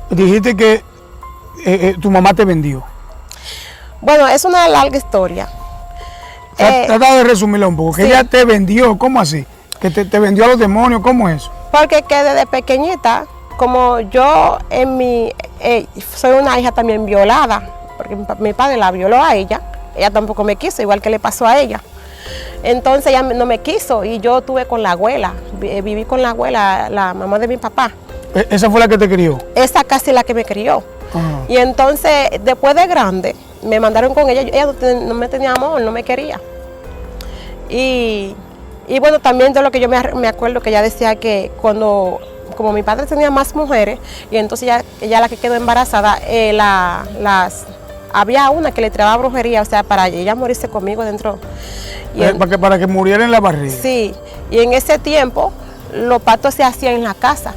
dijiste que tu mamá te vendió. Bueno, es una larga historia. Trata de resumirla un poco. Sí. Que ella te vendió, ¿cómo así? Que te vendió a los demonios, ¿cómo es eso? Porque que desde pequeñita, como yo soy una hija también violada, porque mi padre la violó a ella tampoco me quiso, igual que le pasó a ella. Entonces ella no me quiso y yo estuve con la abuela, viví con la abuela, la mamá de mi papá. ¿Esa fue la que te crió? Esa casi la que me crió. Ajá. Y entonces, después de grande, me mandaron con ella no me tenía amor, no me quería. Y bueno, también de lo que yo me acuerdo que ella decía que como mi padre tenía más mujeres, y entonces ella la que quedó embarazada, había una que le traía brujería, o sea, para ella morirse conmigo dentro. Para que muriera en la barriga. Sí, y en ese tiempo los partos se hacían en la casa.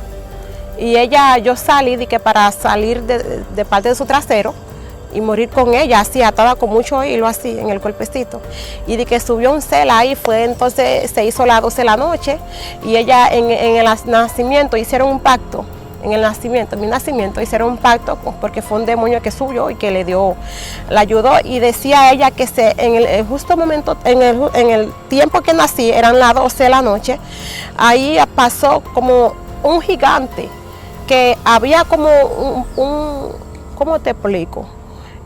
Y yo salí de que para salir de parte de su trasero y morir con ella, así atada con mucho hilo así en el cuerpecito. Y de que subió un cela ahí, entonces se hizo las 12 de la noche y ella en el nacimiento hicieron un pacto. En mi nacimiento hicieron un pacto porque fue un demonio que subió y que la ayudó, y decía ella que en el justo momento, en el tiempo que nací, eran las 12 de la noche, ahí pasó como un gigante, que había como ¿cómo te explico?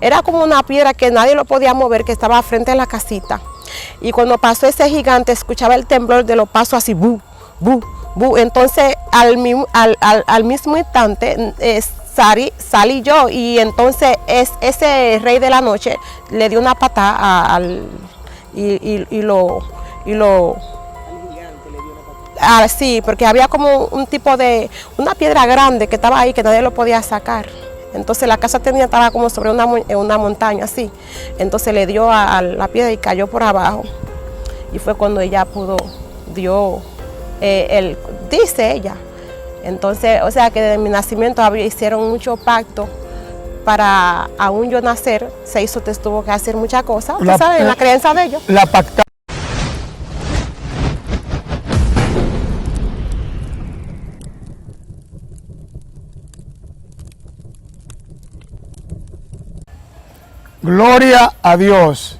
Era como una piedra que nadie lo podía mover, que estaba frente a la casita, y cuando pasó ese gigante escuchaba el temblor de los pasos así, bu, bu. Entonces al mismo instante salí yo, y entonces ese rey de la noche le dio una patada sí, porque había como un tipo de una piedra grande que estaba ahí que nadie lo podía sacar. Entonces la casa estaba como sobre una montaña así. Entonces le dio a la piedra y cayó por abajo. Y fue cuando ella dice ella. Entonces, o sea que desde mi nacimiento hicieron mucho pacto para aún yo nacer, tuvo que hacer muchas cosas, ¿usted sabe? En la creencia de ellos. La pacta. Gloria a Dios.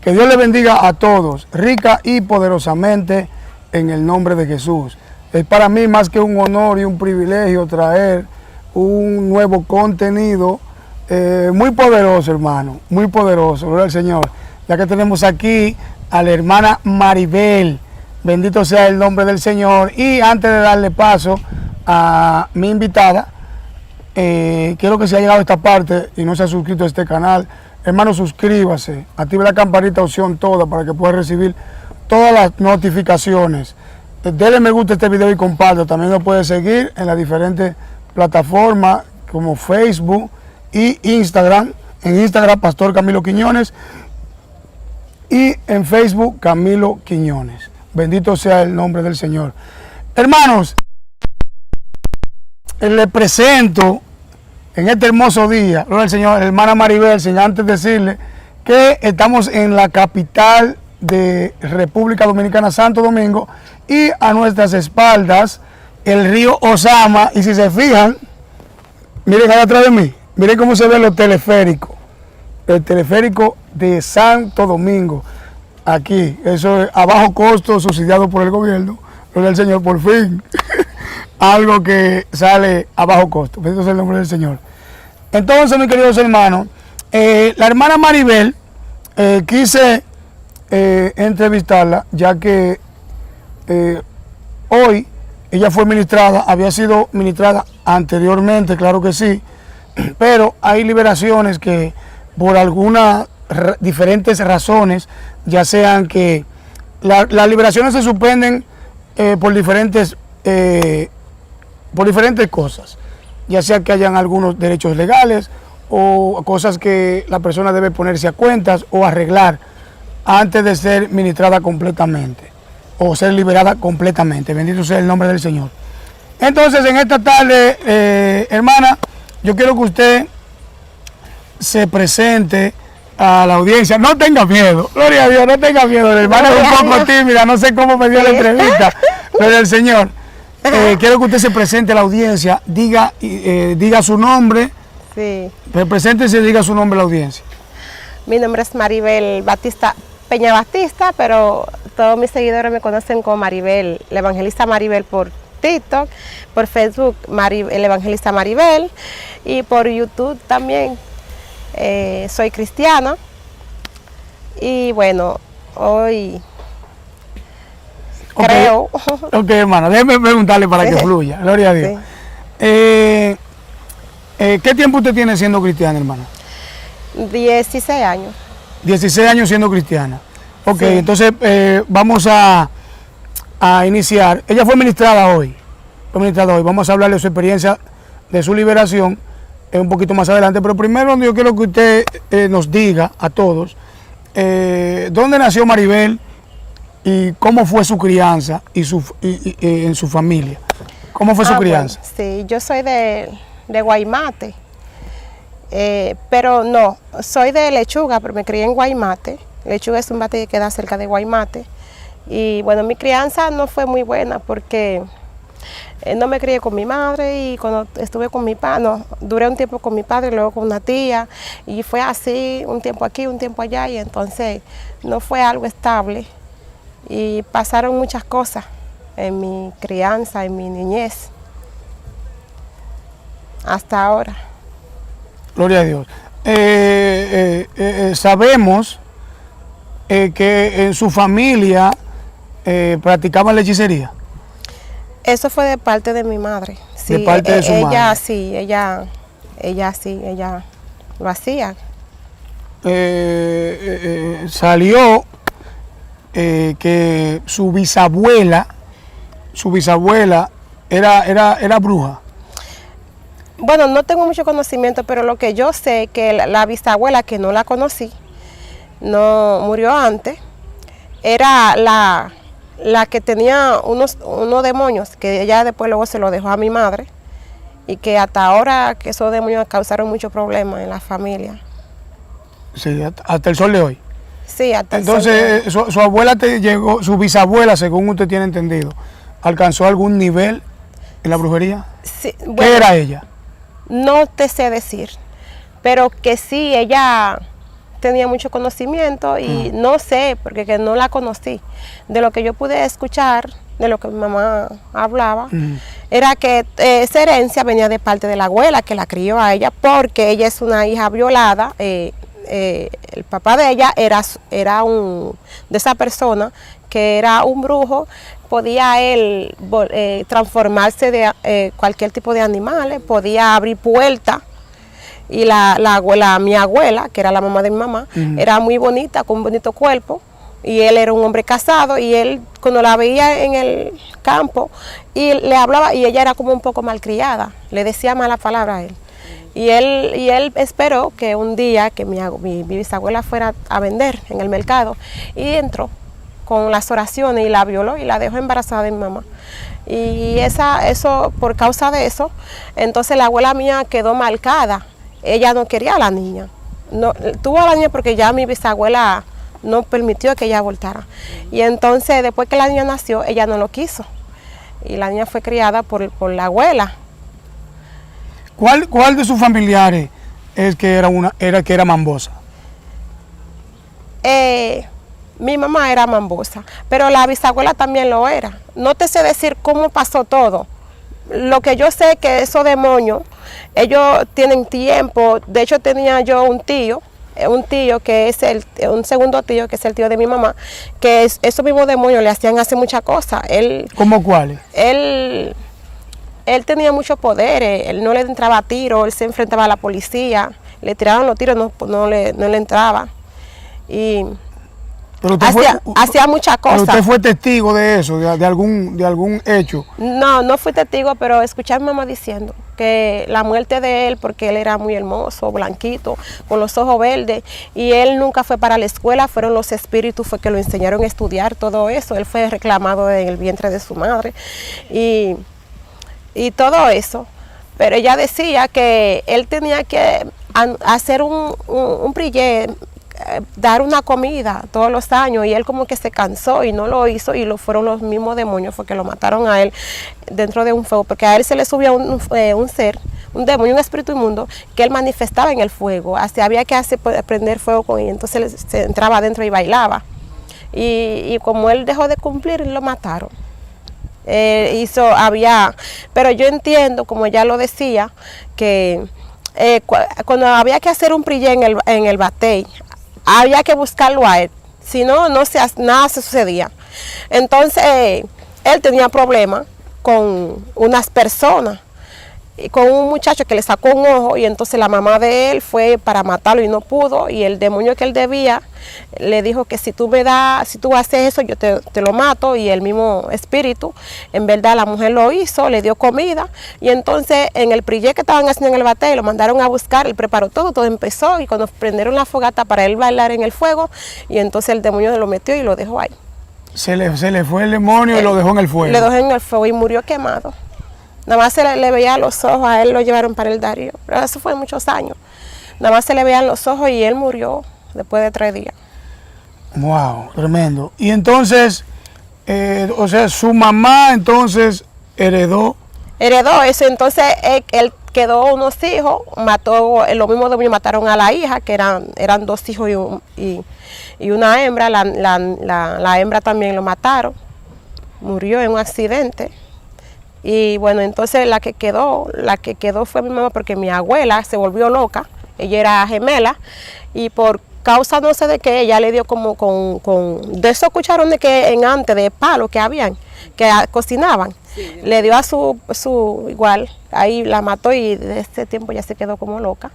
Que Dios le bendiga a todos, rica y poderosamente, en el nombre de Jesús. Es para mí más que un honor y un privilegio traer un nuevo contenido muy poderoso, hermano, muy poderoso, gloria al Señor. Ya que tenemos aquí a la hermana Maribel, bendito sea el nombre del Señor. Y antes de darle paso a mi invitada, quiero que se haya llegado a esta parte y no se ha suscrito a este canal, hermano, suscríbase, active la campanita opción toda para que pueda recibir todas las notificaciones. Dele me gusta a este video y comparto. También lo puede seguir en las diferentes plataformas como Facebook y Instagram. En Instagram, Pastor Camilo Quiñones, y en Facebook, Camilo Quiñones. Bendito sea el nombre del Señor. Hermanos, les presento en este hermoso día, gloria al Señor, hermana Maribel, sin antes decirle que estamos en la capital de República Dominicana, Santo Domingo, y a nuestras espaldas el río Ozama. Y si se fijan, miren allá atrás de mí, miren cómo se ven los teleféricos, el teleférico de Santo Domingo, aquí, eso es a bajo costo, subsidiado por el gobierno, gloria al Señor, por fin, algo que sale a bajo costo, bendito sea el nombre del Señor. Entonces, mis queridos hermanos, la hermana Maribel, quise entrevistarla, ya que hoy ella fue ministrada, había sido ministrada anteriormente, claro que sí, pero hay liberaciones que por algunas diferentes razones, ya sean que las liberaciones se suspenden por diferentes cosas, ya sea que hayan algunos derechos legales o cosas que la persona debe ponerse a cuentas o arreglar antes de ser ministrada completamente o ser liberada completamente. Bendito sea el nombre del Señor. Entonces, en esta tarde, hermana, yo quiero que usted se presente a la audiencia. No tenga miedo, gloria a Dios, no tenga miedo. La hermana es un poco tímida, no sé cómo me dio la entrevista, gloria al Señor. quiero que usted se presente a la audiencia, diga su nombre, Sí. preséntese y diga su nombre a la audiencia. Mi nombre es Maribel Batista Peña Batista, pero todos mis seguidores me conocen como Maribel, la evangelista Maribel por TikTok, por Facebook el evangelista Maribel y por YouTube también. Soy cristiana y bueno, hoy creo. Ok, hermana, déjeme preguntarle para que fluya, gloria a Dios. Sí. ¿Qué tiempo usted tiene siendo cristiana, hermana? 16 años. 16 años siendo cristiana. Ok, Sí. entonces vamos a iniciar. Ella fue ministrada hoy. Vamos a hablar de su experiencia, de su liberación, un poquito más adelante. Pero primero yo quiero que usted nos diga a todos dónde nació Maribel y cómo fue su crianza en su familia. ¿Cómo fue su crianza? Bueno, sí, yo soy de Guaymate. Pero no, soy de Lechuga, pero me crié en Guaymate. Lechuga es un bate que queda cerca de Guaymate. Y bueno, mi crianza no fue muy buena porque no me crié con mi madre y cuando estuve con mi padre, no, duré un tiempo con mi padre y luego con una tía y fue así, un tiempo aquí, un tiempo allá y entonces no fue algo estable y pasaron muchas cosas en mi crianza, en mi niñez, hasta ahora. Gloria a Dios. Sabemos que en su familia practicaban la hechicería. Eso fue de parte de mi madre. Sí, de parte de su madre. Ella sí, ella lo hacía. Salió que su bisabuela era bruja. Bueno, no tengo mucho conocimiento, pero lo que yo sé que la bisabuela, que no la conocí, no murió antes, era la que tenía unos demonios, que ella después luego se lo dejó a mi madre, y que hasta ahora que esos demonios causaron muchos problemas en la familia. Sí, hasta el sol de hoy. Sí, hasta Entonces, su abuela su bisabuela, según usted tiene entendido, ¿alcanzó algún nivel en la brujería? Sí, ¿Qué bueno, era ella? no te sé decir, pero que sí, ella tenía mucho conocimiento y no sé, porque que no la conocí. De lo que yo pude escuchar, de lo que mi mamá hablaba, era que esa herencia venía de parte de la abuela que la crió a ella, porque ella es una hija violada. El papá de ella era de esa persona que era un brujo. Podía él transformarse de cualquier tipo de animales, podía abrir puertas. Y mi abuela, que era la mamá de mi mamá, era muy bonita, con un bonito cuerpo. Y él era un hombre casado y él, cuando la veía en el campo, y le hablaba, y ella era como un poco malcriada, le decía malas palabras a él. Y él esperó que un día que mi bisabuela fuera a vender en el mercado, y entró con las oraciones y la violó y la dejó embarazada de mi mamá. Y eso, por causa de eso, entonces la abuela mía quedó marcada. Ella no quería a la niña. No, tuvo a la niña porque ya mi bisabuela no permitió que ella abortara. Y entonces, después que la niña nació, ella no lo quiso. Y la niña fue criada por la abuela. ¿Cuál de sus familiares es que era mambosa? Mi mamá era mambosa, pero la bisabuela también lo era. No te sé decir cómo pasó todo. Lo que yo sé es que esos demonios, ellos tienen tiempo. De hecho, tenía yo un tío que es un segundo tío, que es el tío de mi mamá, que esos mismos demonios le hacían hacer muchas cosas. ¿Cómo cuáles? Él tenía mucho poder, él no le entraba a tiro, él se enfrentaba a la policía, le tiraban los tiros, no le entraba. Y hacía muchas cosas. ¿Pero usted fue testigo de eso, de algún hecho? No fui testigo, pero escuché a mi mamá diciendo que la muerte de él, porque él era muy hermoso, blanquito, con los ojos verdes, y él nunca fue para la escuela, fueron los espíritus fue que lo enseñaron a estudiar todo eso. Él fue reclamado en el vientre de su madre y todo eso. Pero ella decía que él tenía que hacer un brillé, dar una comida todos los años y él como que se cansó y no lo hizo y fueron los mismos demonios fue que lo mataron a él dentro de un fuego, porque a él se le subía un ser, un demonio, un espíritu inmundo que él manifestaba en el fuego, así había que prender fuego con él, entonces él se entraba adentro y bailaba y como él dejó de cumplir lo mataron. Pero yo entiendo, como ya lo decía, que cuando había que hacer un prillé en el batey, había que buscarlo a él, si no, nada se sucedía. Entonces, él tenía problemas con unas personas, y con un muchacho que le sacó un ojo y entonces la mamá de él fue para matarlo y no pudo y el demonio que él debía le dijo que si tú haces eso yo te lo mato y el mismo espíritu, en verdad la mujer lo hizo, le dio comida y entonces en el prillé que estaban haciendo en el batey lo mandaron a buscar, él preparó todo empezó y cuando prendieron la fogata para él bailar en el fuego y entonces el demonio lo metió y lo dejó ahí. Se le fue el demonio y lo dejó en el fuego. Le dejó en el fuego y murió quemado. Nada más se le veía los ojos, a él lo llevaron para el Darío, pero eso fue muchos años. Nada más se le veían los ojos y él murió después de 3 días. Wow, tremendo. Y entonces, o sea, su mamá entonces heredó Eso, entonces él quedó unos hijos, mató, lo mismo demonios mataron a la hija, que eran 2 hijos y una hembra, la hembra también lo mataron, murió en un accidente. Y bueno, entonces la que quedó fue mi mamá porque mi abuela se volvió loca, ella era gemela y por causa no sé de qué, ella le dio como de esos cucharones que antes de palo que habían, que cocinaban, sí, le dio a su igual, ahí la mató y desde ese tiempo ya se quedó como loca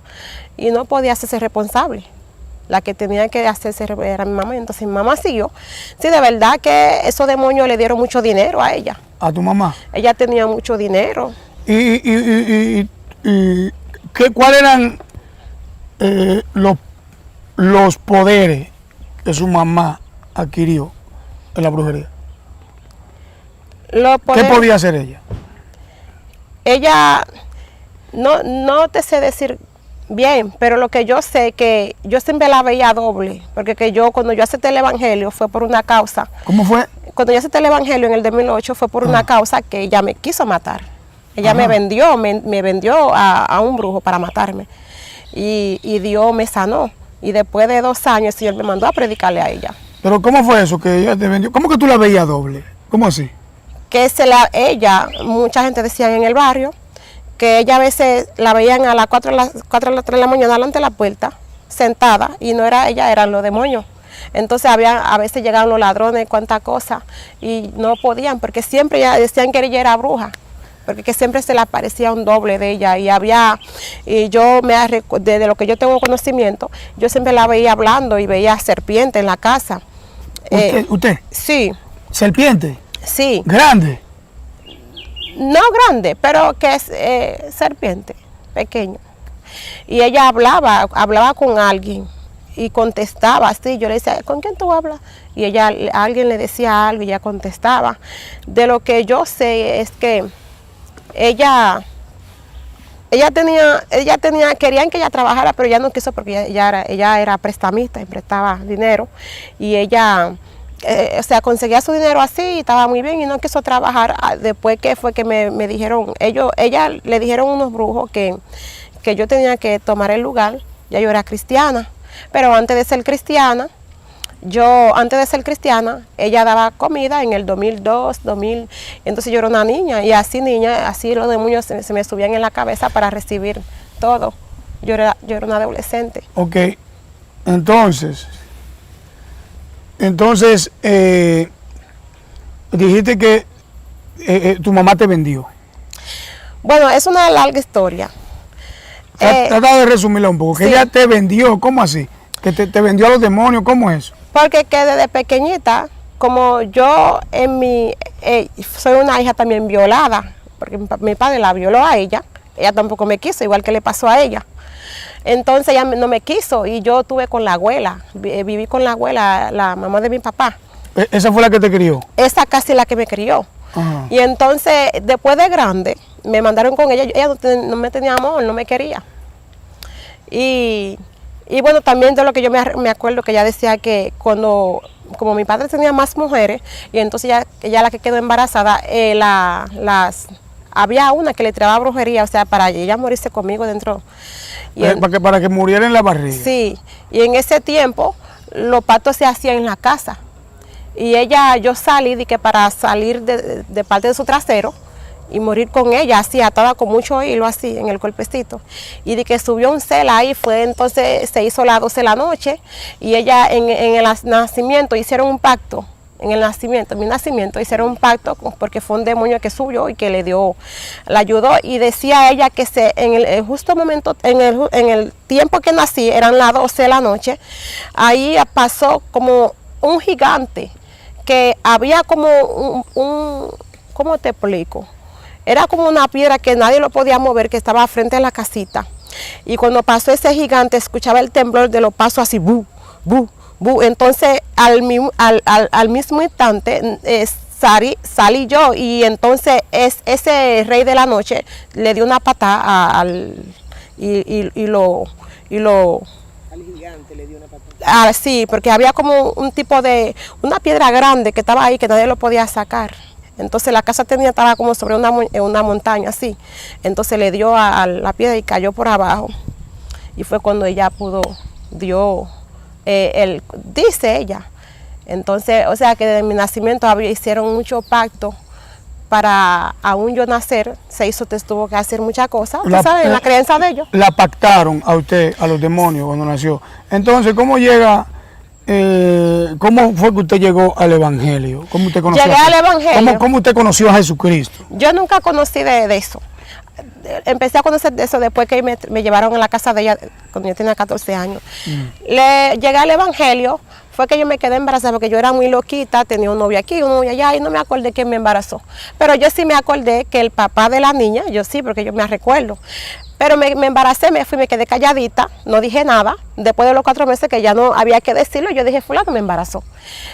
y no podía hacerse responsable. La que tenía que hacerse era mi mamá, entonces mi mamá siguió. Sí, de verdad que esos demonios le dieron mucho dinero a ella. ¿A tu mamá? Ella tenía mucho dinero. ¿Y cuáles eran los poderes que su mamá adquirió en la brujería? ¿Qué podía hacer ella? Ella, no te sé decir bien, pero lo que yo sé que yo siempre la veía doble, porque cuando yo acepté el evangelio fue por una causa. ¿Cómo fue? Cuando yo acepté el evangelio en el 2008 fue por una causa que ella me quiso matar. Ella me vendió a un brujo para matarme y Dios me sanó y después de 2 años el Señor me mandó a predicarle a ella. ¿Pero cómo fue eso que ella te vendió? ¿Cómo que tú la veías doble? ¿Cómo así? Que mucha gente decía en el barrio que ella a veces la veían a las 4 a las 3 de la mañana delante de la puerta, sentada, y no era ella, eran los demonios. Entonces a veces llegaban los ladrones, cuántas cosas, y no podían, porque siempre ya decían que ella era bruja, porque que siempre se le aparecía un doble de ella, y yo desde lo que yo tengo conocimiento, yo siempre la veía hablando y veía serpiente en la casa. ¿Usted? Sí. ¿Serpiente? Sí. ¿Grande? No grande, pero que es serpiente, pequeño. Y ella hablaba con alguien y contestaba así. Yo le decía, ¿con quién tú hablas? Y alguien le decía algo y ella contestaba. De lo que yo sé es que ella querían que ella trabajara, pero ella no quiso porque ella era prestamista y prestaba dinero. Y ella conseguía su dinero así y estaba muy bien y no quiso trabajar. Después que fue que me dijeron, ella le dijeron unos brujos que yo tenía que tomar el lugar. Ya yo era cristiana, pero antes de ser cristiana, ella daba comida en el 2002, entonces yo era una niña y así los demonios se me subían en la cabeza para recibir todo. Yo era una adolescente. Ok, entonces dijiste que tu mamá te vendió. Bueno, es una larga historia. Trata de resumirla un poco, que sí. ella te vendió, ¿cómo así? Que te vendió a los demonios, ¿cómo es eso? Porque que desde pequeñita, como yo soy una hija también violada, porque mi padre la violó a ella tampoco me quiso, igual que le pasó a ella. Entonces ella no me quiso y yo estuve con la abuela, viví con la abuela, la mamá de mi papá. ¿Esa fue la que te crió? Esa casi la que me crió. Ajá. Y entonces, después de grande, me mandaron con ella no me tenía amor, no me quería. Y Y bueno, también de lo que yo me acuerdo que ella decía que como mi padre tenía más mujeres, y entonces ella la que quedó embarazada, había una que le tiraba brujería, o sea, para ella morirse conmigo dentro. Y para que muriera en la barriga. Sí, y en ese tiempo los partos se hacían en la casa. Y yo salí de que para salir de parte de su trasero y morir con ella, así atada con mucho hilo así en el cuerpecito. Y de que subió un cela ahí, entonces se hizo las 12 de la noche y ella en el nacimiento hicieron un pacto. En mi nacimiento hicieron un pacto porque fue un demonio que subió y que la ayudó, y decía ella que en el justo momento, en el tiempo que nací, eran las 12 de la noche, ahí pasó como un gigante, que había como ¿cómo te explico? Era como una piedra que nadie lo podía mover, que estaba frente a la casita, y cuando pasó ese gigante escuchaba el temblor de los pasos así, bu, bu. Entonces al mismo instante salí yo, y entonces ese rey de la noche le dio una patada al gigante le dio una patada. Sí, porque había como un tipo de una piedra grande que estaba ahí que nadie lo podía sacar. Entonces la casa estaba como sobre una montaña así. Entonces le dio a la piedra y cayó por abajo. Y fue cuando ella dice ella. Entonces, o sea que desde mi nacimiento hicieron mucho pacto para aún yo nacer, tuvo que hacer muchas cosas, ¿sabes? La creencia de ellos. La pactaron a usted, a los demonios cuando nació. Entonces, ¿cómo fue que usted llegó al Evangelio? ¿Cómo usted conoció Llegué al Evangelio. ¿Cómo usted conoció a Jesucristo? Yo nunca conocí de eso. Empecé a conocer de eso después que me llevaron a la casa de ella cuando yo tenía 14 años. Llegué al Evangelio, fue que yo me quedé embarazada porque yo era muy loquita, tenía un novio aquí, un novio allá, y no me acordé quién me embarazó. Pero yo sí me acordé que el papá de la niña, yo sí, porque yo me recuerdo. Pero me embaracé, me quedé calladita, no dije nada. Después de los 4 meses que ya no había que decirlo, yo dije, fulano me embarazó.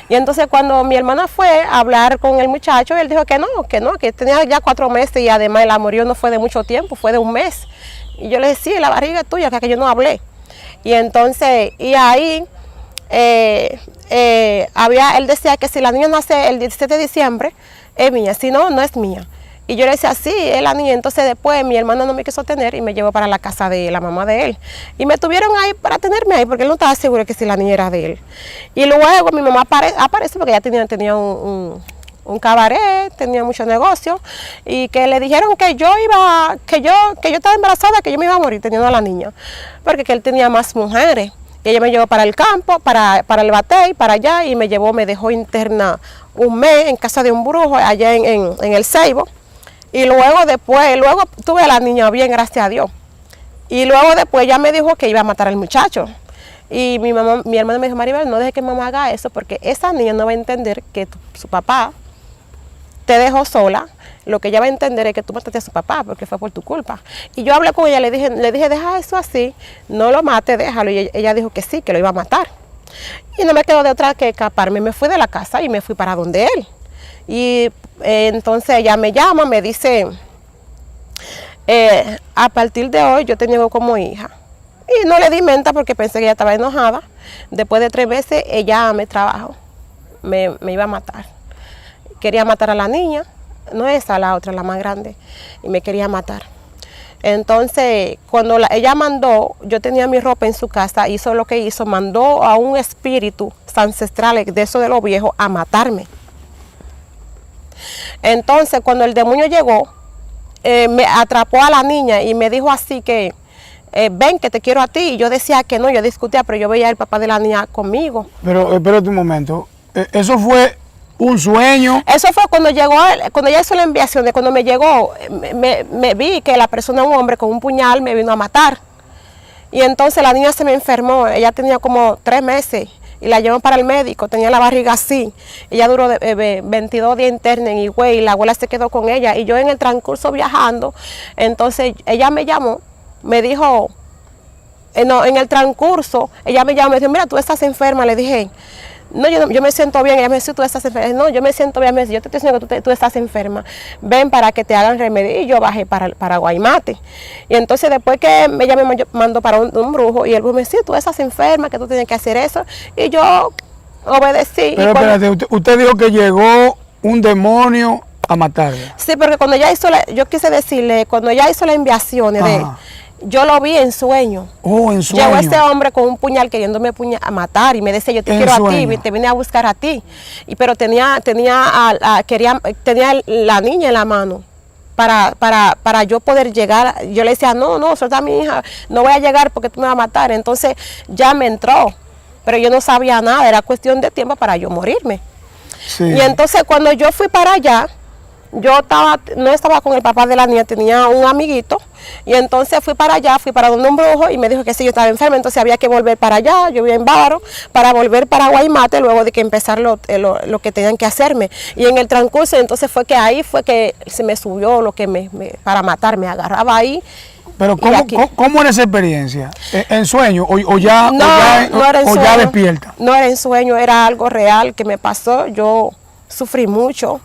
Y entonces cuando mi hermana fue a hablar con el muchacho, él dijo que tenía ya 4 meses, y además el amorío no fue de mucho tiempo, fue de un mes. Y yo le dije, sí, la barriga es tuya, que yo no hablé. Y entonces, ahí él decía que si la niña nace el 17 de diciembre, es mía, si no, no es mía. Y yo le decía, sí, es la niña. Entonces después mi hermano no me quiso tener y me llevó para la casa de la mamá de él. Y me tuvieron ahí para tenerme ahí porque él no estaba seguro que si la niña era de él. Y luego mi mamá aparece porque ella tenía un cabaret, tenía muchos negocios, y que le dijeron que yo estaba embarazada, que yo me iba a morir teniendo a la niña, porque que él tenía más mujeres. Y ella me llevó para el campo, para el batey, para allá, y me dejó interna un mes en casa de un brujo allá en el Ceibo. Y luego tuve a la niña bien, gracias a Dios. Y luego después ella me dijo que iba a matar al muchacho. Y mi hermana me dijo, Maribel, no deje que mamá haga eso, porque esa niña no va a entender que su papá te dejó sola. Lo que ella va a entender es que tú mataste a su papá porque fue por tu culpa. Y yo hablé con ella, le dije, deja eso así, no lo mate, déjalo. Y ella dijo que sí, que lo iba a matar. Y no me quedó de otra que escaparme. Me fui de la casa y me fui para donde él. Y entonces ella me llama, me dice, a partir de hoy yo te niego como hija. Y no le di menta porque pensé que ella estaba enojada. Después de 3 meses ella me trabajó, me iba a matar. Quería matar a la niña, no esa, la otra, la más grande, y me quería matar. Entonces, cuando ella mandó, yo tenía mi ropa en su casa, hizo lo que hizo, mandó a un espíritu ancestral de eso de los viejos a matarme. Entonces, cuando el demonio llegó, me atrapó a la niña y me dijo así que, ven que te quiero a ti. Y yo decía que no, yo discutía, pero yo veía al papá de la niña conmigo. Pero espérate un momento, eso fue un sueño. Eso fue cuando ella hizo la enviación, cuando me llegó, me vi que la persona, un hombre con un puñal, me vino a matar. Y entonces la niña se me enfermó, ella tenía como 3 meses. Y la llevó para el médico, tenía la barriga así. Ella duró 22 días interna en Higüey, y la abuela se quedó con ella. Y yo en el transcurso viajando, entonces ella me llamó, me dijo, en el transcurso, ella me llamó, me dijo, mira, tú estás enferma. Le dije, No, yo me siento bien. Ella me dice, tú estás enferma. No, yo me siento bien. Me dice, yo te estoy diciendo que tú estás enferma. Ven para que te hagan remedio. Y yo bajé para Guaymate. Y entonces después que ella me mandó para un brujo, y el brujo me dice, tú estás enferma, que tú tienes que hacer eso. Y yo obedecí. Pero espérate, usted dijo que llegó un demonio a matarla. Sí, porque cuando ella hizo, yo quise decirle, cuando ella hizo las enviaciones de... Yo lo vi en sueño. Oh, en sueño. Llegó este hombre con un puñal queriéndome a matar y me decía, yo te quiero a ti, te vine a buscar a ti. Pero tenía la niña en la mano para yo poder llegar. Yo le decía, no, suelta a mi hija, no voy a llegar porque tú me vas a matar. Entonces ya me entró, pero yo no sabía nada, era cuestión de tiempo para yo morirme. Sí. Y entonces cuando yo fui para allá, no estaba con el papá de la niña, tenía un amiguito, y entonces fui para allá, fui para donde un brujo y me dijo que sí, yo estaba enferma, entonces había que volver para allá, yo vivía en Bávaro, para volver para Guaymate luego de que empezar lo que tenían que hacerme. Y en el transcurso, entonces fue que se me subió lo que para matarme, agarraba ahí. Pero ¿cómo era esa experiencia? ¿En sueño o ya despierta? No era en sueño, era algo real que me pasó, yo sufrí mucho.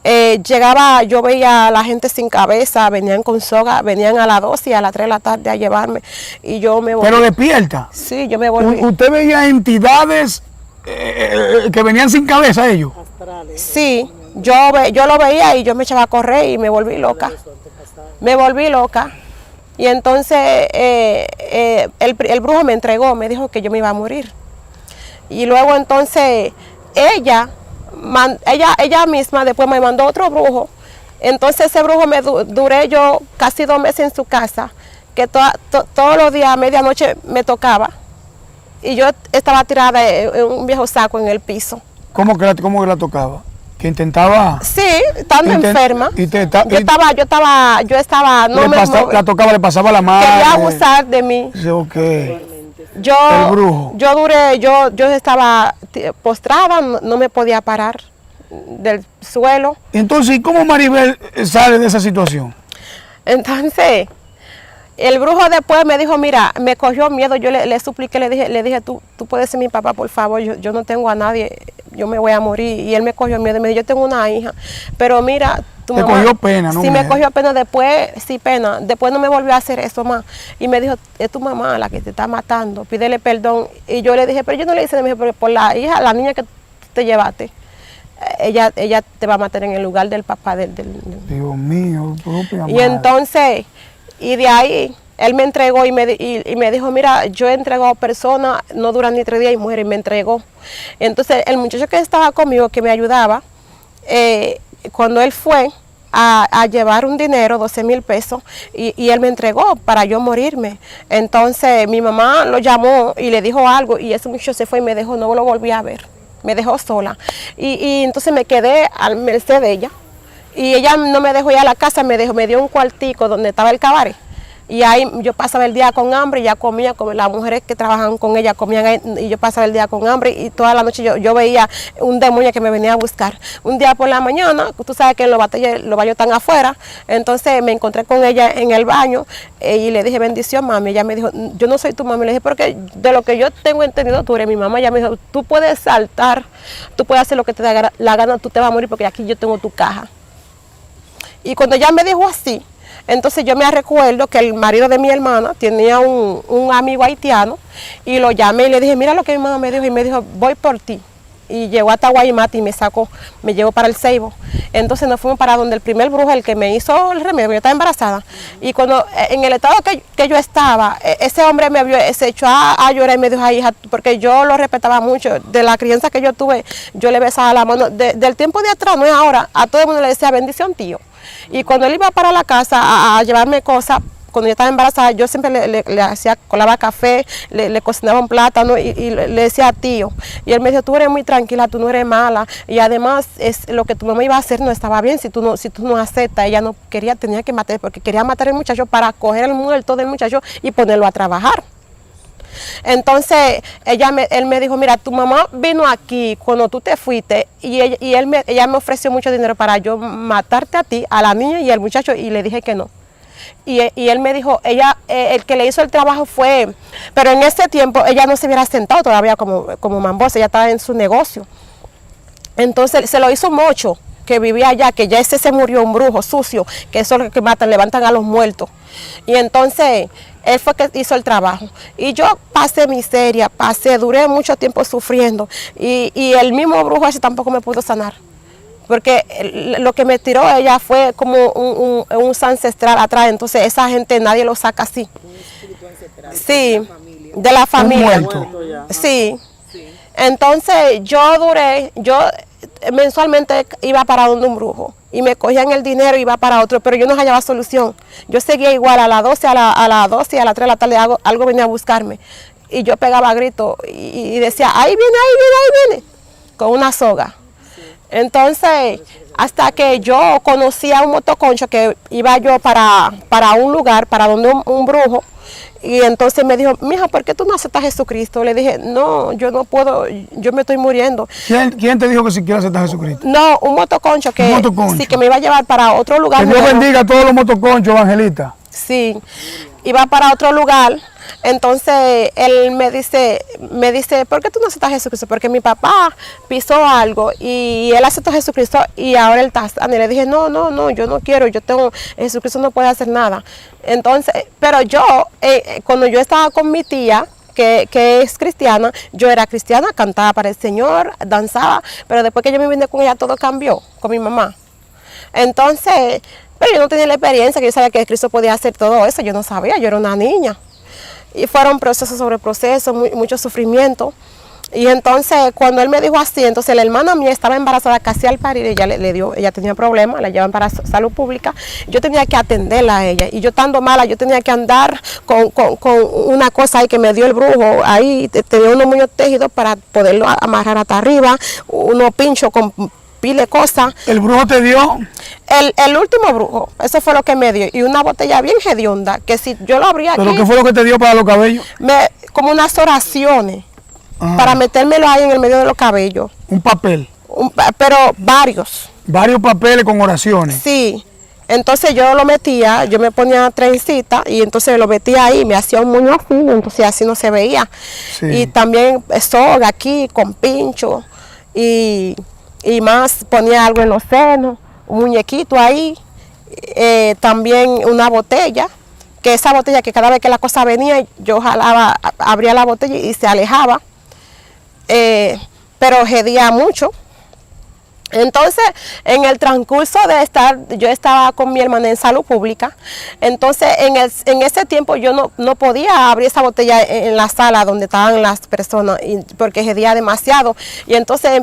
Llegaba, yo veía a la gente sin cabeza, venían con soga, venían a las 12 y a las 3 de la tarde a llevarme y yo me volví. ¿Pero despierta? Sí, yo me volví. ¿Usted veía entidades que venían sin cabeza ellos? Sí, yo lo veía y yo me echaba a correr y me volví loca. Me volví loca. Y entonces el brujo me entregó, me dijo que yo me iba a morir. Y luego entonces ella misma después me mandó otro brujo. Entonces ese brujo duré yo casi 2 meses en su casa, que todos los días a medianoche me tocaba. Y yo estaba tirada en un viejo saco en el piso. ¿Cómo que la tocaba? ¿Que intentaba? Sí, estando enferma. Yo estaba, la tocaba, le pasaba la mano. Quería abusar de mí. Okay. El brujo. Yo estaba postrada, no me podía parar del suelo. Entonces, ¿cómo Maribel sale de esa situación? Entonces, el brujo después me dijo, mira, me cogió miedo, yo le supliqué, le dije, tú puedes ser mi papá, por favor, yo no tengo a nadie, yo me voy a morir. Y él me cogió miedo y me dijo, yo tengo una hija, pero mira, tu mamá... ¿Te cogió pena, no? Sí, me cogió pena después, sí, pena. Después no me volvió a hacer eso más. Y me dijo, es tu mamá la que te está matando, pídele perdón. Y yo le dije, pero yo no le hice, me dijo, pero por la hija, la niña que te llevaste, ella te va a matar en el lugar del papá del... Dios mío, propia madre. Y entonces, y de ahí, él me entregó y me dijo, mira, yo he entregado personas, no duran ni 3 días y mueren, y me entregó. Entonces, el muchacho que estaba conmigo, que me ayudaba, cuando él fue a llevar un dinero, 12,000 pesos, y él me entregó para yo morirme. Entonces mi mamá lo llamó y le dijo algo y ese muchacho se fue y me dejó, no lo volví a ver, me dejó sola. Y entonces me quedé al merced de ella y ella no me dejó ir a la casa, me dio un cuartico donde estaba el cabaret. Y ahí yo pasaba el día con hambre, ya comía, como las mujeres que trabajaban con ella comían ahí, y yo pasaba el día con hambre y toda la noche yo veía un demonio que me venía a buscar. Un día por la mañana, tú sabes que los baños están afuera, entonces me encontré con ella en el baño y le dije, bendición mami. Ella me dijo, yo no soy tu mami. Le dije, porque de lo que yo tengo entendido tú eres mi mamá. Ella me dijo, tú puedes saltar, tú puedes hacer lo que te da la gana, tú te vas a morir porque aquí yo tengo tu caja. Y cuando ella me dijo así, entonces yo me recuerdo que el marido de mi hermana tenía un amigo haitiano y lo llamé y le dije, mira lo que mi mamá me dijo, y me dijo, voy por ti. Y llegó hasta Guaymate y me llevó para el Ceibo. Entonces nos fuimos para donde el primer brujo, el que me hizo el remedio, yo estaba embarazada. Y cuando en el estado que yo estaba, ese hombre me vio, se echó a llorar y me dijo, ay hija, porque yo lo respetaba mucho, de la crianza que yo tuve, yo le besaba la mano, del tiempo de atrás, no es ahora, a todo el mundo le decía, bendición tío. Y cuando él iba para la casa a llevarme cosas, cuando yo estaba embarazada, yo siempre le hacía, colaba café, le cocinaba un plátano y le decía tío. Y él me dijo, tú eres muy tranquila, tú no eres mala. Y además, lo que tu mamá iba a hacer no estaba bien si tú no aceptas. Ella no quería, tenía que matar, porque quería matar al muchacho para coger el muerto del muchacho y ponerlo a trabajar. Entonces él me dijo, mira, tu mamá vino aquí cuando tú te fuiste y ella me ofreció mucho dinero para yo matarte a ti, a la niña y al muchacho, y le dije que no, y él me dijo, el que le hizo el trabajo fue, pero en ese tiempo ella no se hubiera sentado todavía como mambosa, ella estaba en su negocio. Entonces se lo hizo Mocho, que vivía allá, que ya ese se murió, un brujo sucio, que eso es lo que matan, levantan a los muertos. Y entonces él fue que hizo el trabajo. Y yo pasé miseria, duré mucho tiempo sufriendo. Y el mismo brujo ese tampoco me pudo sanar. Porque lo que me tiró ella fue como un ancestral atrás. Entonces esa gente nadie lo saca así. Un espíritu ancestral. Sí, de la familia. Un muerto. Sí. Entonces yo mensualmente iba para donde un brujo y me cogían el dinero y iba para otro, pero yo no hallaba solución. Yo seguía igual a las 12, a las 12 y a las 3 de la tarde algo venía a buscarme y yo pegaba gritos y decía, ahí viene, con una soga. Entonces, hasta que yo conocí a un motoconcho que iba yo para un lugar, para donde un brujo. Y entonces me dijo, mija, ¿por qué tú no aceptas a Jesucristo? Le dije, no, yo no puedo, yo me estoy muriendo. ¿Quién te dijo que si quieres aceptar a Jesucristo? No, un motoconcho que, sí, que me iba a llevar para otro lugar. Que Dios bendiga a todos los motoconchos, Evangelita. Sí, iba para otro lugar. Entonces él me dice, ¿por qué tú no aceptas a Jesucristo? Porque mi papá pisó algo y él aceptó a Jesucristo y ahora él está sano. Y le dije, no, yo no quiero, Jesucristo no puede hacer nada. Entonces, pero yo, cuando yo estaba con mi tía, que es cristiana, yo era cristiana, cantaba para el Señor, danzaba, pero después que yo me vine con ella todo cambió, con mi mamá. Entonces, pero yo no tenía la experiencia, que yo sabía que Cristo podía hacer todo eso, yo no sabía, yo era una niña. Y fueron procesos sobre procesos, mucho sufrimiento. Y entonces, cuando él me dijo así, entonces la hermana mía estaba embarazada casi al parir, ella tenía problemas, la llevan para salud pública, yo tenía que atenderla a ella, y yo estando mala, yo tenía que andar con una cosa ahí que me dio el brujo, ahí tenía unos muños tejidos para poderlo amarrar hasta arriba, unos pinchos con pile cosas. ¿El brujo te dio? El último brujo, eso fue lo que me dio, y una botella bien hedionda, que si yo lo abría ¿Pero aquí, qué fue lo que te dio para los cabellos? Como unas oraciones, para metérmelo ahí en el medio de los cabellos. Un papel. Pero varios. Varios papeles con oraciones. Sí. Entonces yo lo metía, yo me ponía trencita y entonces lo metía ahí, me hacía un muño así, entonces así no se veía. Sí. Y también soga aquí con pincho y más ponía algo en los senos, un muñequito ahí, también una botella, que esa botella que cada vez que la cosa venía yo jalaba, abría la botella y se alejaba, pero hedía mucho. Entonces, en el transcurso de yo estaba con mi hermana en salud pública, entonces en ese tiempo yo no podía abrir esa botella en la sala donde estaban las personas, porque hedía demasiado, y entonces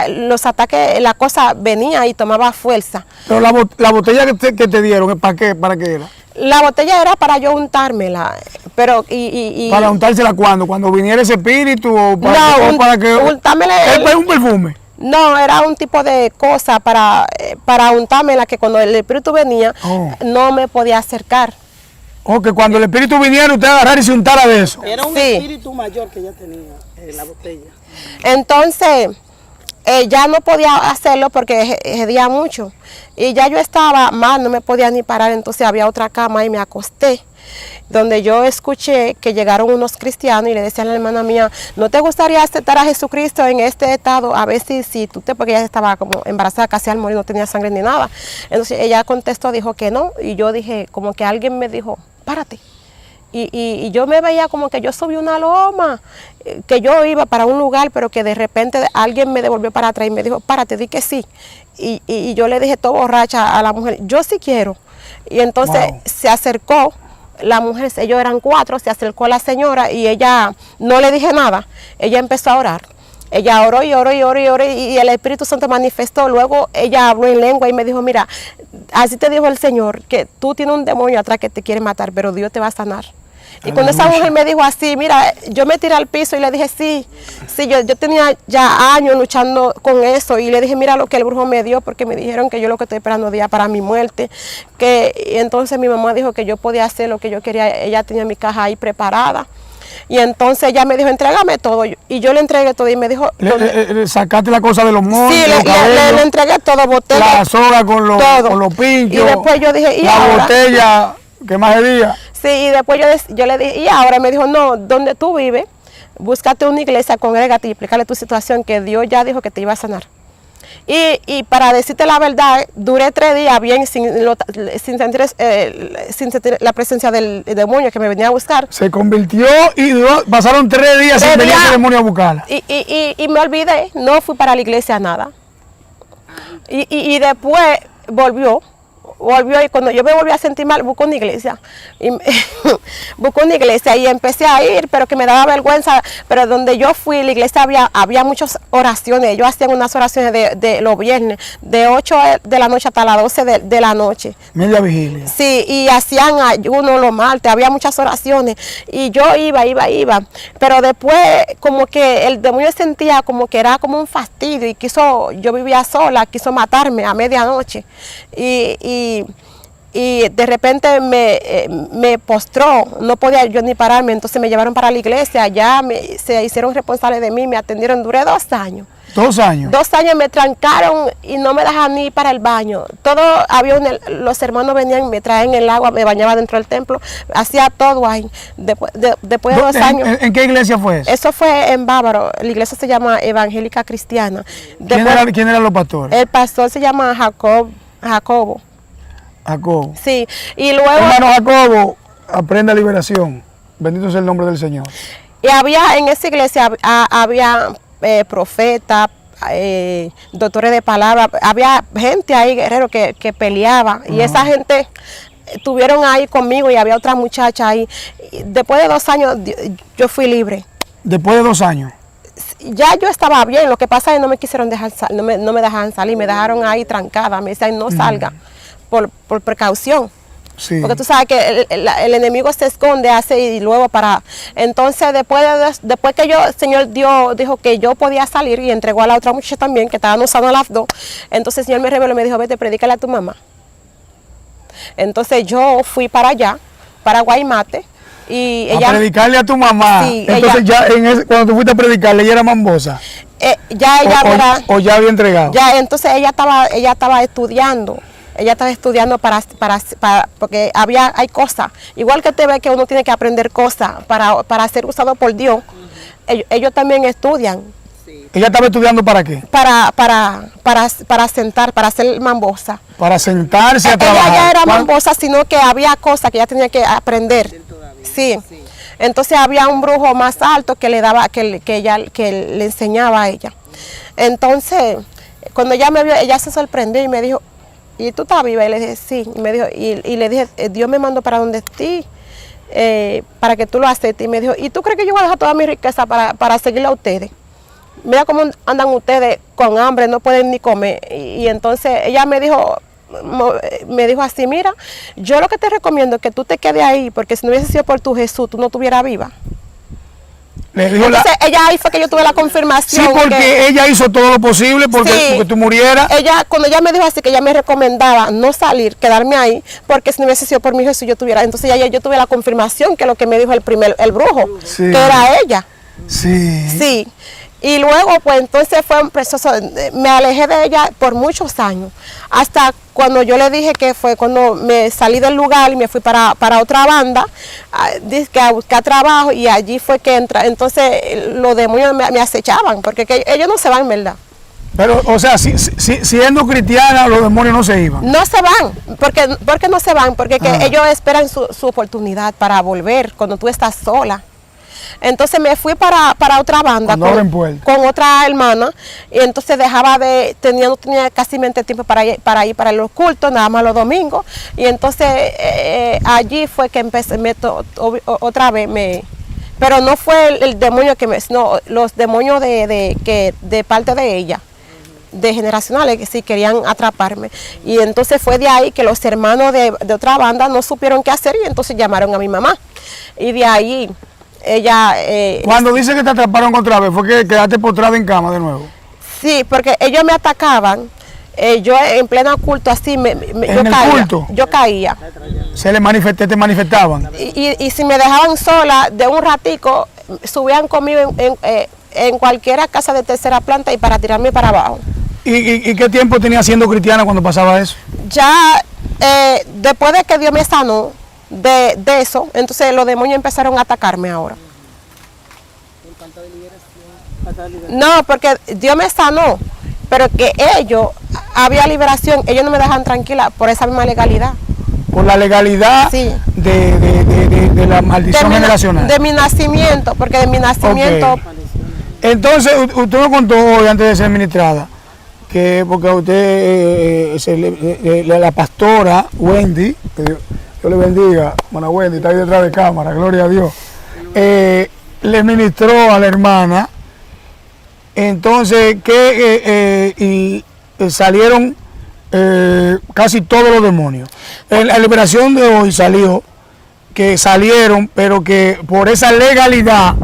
los ataques, la cosa venía y tomaba fuerza. Pero la botella que te dieron, ¿para qué era? La botella era para yo untármela, pero ¿Para untársela cuándo? ¿Cuando viniera ese espíritu o para que untármela? ¿Es un perfume? No, era un tipo de cosa para untármela, que cuando el espíritu venía, no me podía acercar. Que cuando el espíritu viniera, usted agarrara y se untara de eso. Era un espíritu mayor que ella tenía en la botella. Entonces, ya no podía hacerlo porque hedía mucho. Y ya yo estaba mal, no me podía ni parar, entonces había otra cama y me acosté, donde yo escuché que llegaron unos cristianos y le decían a la hermana mía, ¿no te gustaría aceptar a Jesucristo en este estado? A ver si tú porque ella estaba como embarazada, casi al morir, no tenía sangre ni nada. Entonces ella contestó, dijo que no, y yo dije, como que alguien me dijo, párate. Y yo me veía como que yo subí una loma, que yo iba para un lugar, pero que de repente alguien me devolvió para atrás y me dijo, párate, di que sí. Y yo le dije todo borracha a la mujer, yo sí quiero. Y entonces se acercó la mujer, ellos eran 4, se acercó a la señora y ella, no le dije nada, ella empezó a orar. Ella oró y oró y oró y oró y el Espíritu Santo manifestó. Luego ella habló en lengua y me dijo, mira, así te dijo el Señor, que tú tienes un demonio atrás que te quiere matar, pero Dios te va a sanar. Y cuando esa mujer me dijo así, mira, yo me tiré al piso y le dije, sí, yo tenía ya años luchando con eso, y le dije, mira lo que el brujo me dio, porque me dijeron que yo lo que estoy esperando día para mi muerte, y entonces mi mamá dijo que yo podía hacer lo que yo quería, ella tenía mi caja ahí preparada. Y entonces ella me dijo, entrégame todo, y yo le entregué todo y me dijo... ¿Sacaste la cosa de los montes? Sí, le entregué todo, botella. La soga con los pinchos. Y después yo dije, ¿y la ahora? botella ¿Qué más día? Sí, y después yo le dije, y ahora me dijo, no, donde tú vives, búscate una iglesia, congrégate y explícale tu situación, que Dios ya dijo que te iba a sanar. Y para decirte la verdad, duré 3 días bien sin sentir la presencia del demonio que me venía a buscar. Se convirtió y pasaron 3 días sin venir ese demonio a buscarla. Y me olvidé, no fui para la iglesia nada. Y después volvió y cuando yo me volví a sentir mal, busco una iglesia. Busco una iglesia y empecé a ir, pero que me daba vergüenza. Pero donde yo fui, la iglesia había muchas oraciones. Ellos hacían unas oraciones de los viernes, de 8 de la noche hasta las 12 de la noche. Media vigilia. Sí, y hacían ayuno los martes, había muchas oraciones. Y yo iba. Pero después como que el demonio sentía como que era como un fastidio y yo vivía sola, quiso matarme a medianoche. Y de repente me postró, no podía yo ni pararme, entonces me llevaron para la iglesia, allá se hicieron responsables de mí, me atendieron, duré 2 años. 2 años. 2 años me trancaron y no me dejaban ni ir para el baño. Los hermanos venían, me traían el agua, me bañaba dentro del templo, hacía todo ahí. Después de 2 años. ¿En qué iglesia fue eso? Eso fue en Bávaro, la iglesia se llama Evangélica Cristiana. ¿Quién eran los pastores? El pastor se llama Jacobo. Jacobo. Sí, y luego... Hermano Jacobo, aprenda liberación. Bendito sea el nombre del Señor. Y en esa iglesia había profetas, doctores de palabra, había gente ahí, guerrero, que peleaba. Y esa gente estuvieron ahí conmigo y había otra muchacha ahí. Y después de 2 años yo fui libre. ¿Después de 2 años? Ya yo estaba bien, lo que pasa es que no me quisieron dejar no me dejaban salir, me dejaron ahí trancada, me decían no salga. Por precaución. Sí. Porque tú sabes que el enemigo se esconde, y luego para... Entonces, después que el Señor dijo que yo podía salir y entregó a la otra muchacha también, que estaban usando las 2, entonces el Señor me reveló y me dijo, vete, predícale a tu mamá. Entonces yo fui para allá, para Guaymate, y ella... A predicarle a tu mamá. Sí, entonces cuando tú fuiste a predicarle, ella era mambosa. Ya ella o ya había entregado. Ya, entonces ella estaba estudiando. Ella estaba estudiando porque hay cosas, igual que te ve que uno tiene que aprender cosas para ser usado por Dios, ellos también estudian. Sí. ¿Ella estaba estudiando para qué? Para ser mambosa. Para sentarse a trabajar. Ella ya era mambosa, sino que había cosas que ella tenía que aprender. Sí. Entonces había un brujo más alto que le daba, que le enseñaba a ella. Entonces, cuando ella me vio, ella se sorprendió y me dijo, ¿y tú estás viva? Y le dije, sí. Y me dijo, y le dije, Dios me mandó para donde estoy, para que tú lo aceptes. Y me dijo, ¿y tú crees que yo voy a dejar toda mi riqueza para seguirle a ustedes? Mira cómo andan ustedes con hambre, no pueden ni comer. Y entonces ella me dijo así, mira, yo lo que te recomiendo es que tú te quedes ahí, porque si no hubiese sido por tu Jesús, tú no estuvieras viva. Le dijo entonces ella ahí fue que yo tuve la confirmación. Sí, porque ella hizo todo lo posible porque tú murieras. Cuando ella me dijo así, que ella me recomendaba no salir, quedarme ahí, porque si no hubiese sido por mi Jesús yo tuviera. Entonces yo tuve la confirmación que lo que me dijo el brujo, que era ella. Sí. Sí. Y luego, pues entonces fue un proceso, me alejé de ella por muchos años, hasta cuando yo le dije que fue cuando me salí del lugar y me fui para otra banda, a buscar trabajo, y allí fue que entonces los demonios me acechaban, porque ellos no se van, ¿verdad? Pero, o sea, siendo cristiana, los demonios no se iban. No se van, porque no se van, porque ellos esperan su oportunidad para volver cuando tú estás sola. Entonces me fui para otra banda con otra hermana, y entonces no tenía casi tiempo para ir para los cultos, nada más los domingos, y entonces allí fue que empecé otra vez, pero no fue el demonio sino los demonios de parte de ella, de generacionales, que sí querían atraparme. Y entonces fue de ahí que los hermanos de otra banda no supieron qué hacer, y entonces llamaron a mi mamá, y de ahí ella... Cuando dice que te atraparon otra vez, ¿fue que quedaste postrada en cama de nuevo? Sí, porque ellos me atacaban, yo en pleno culto así, yo caía. ¿Te manifestaban? Y si me dejaban sola de un ratico, subían conmigo en cualquiera casa de tercera planta y para tirarme para abajo. ¿Y qué tiempo tenía siendo cristiana cuando pasaba eso? Ya, después de que Dios me sanó, de eso, entonces los demonios empezaron a atacarme ahora. No, porque Dios me sanó, pero que ellos, había liberación, ellos no me dejan tranquila por esa misma legalidad. Por la legalidad Sí. de la maldición generacional. De mi nacimiento, porque de mi nacimiento... Ok. Entonces, usted me contó hoy, antes de ser ministrada, que porque a usted, la pastora Wendy, que Dios le bendiga, buena Wendy, está ahí detrás de cámara, gloria a Dios, le ministró a la hermana, entonces, que salieron casi todos los demonios. En la liberación de hoy salió que salieron, pero que por esa legalidad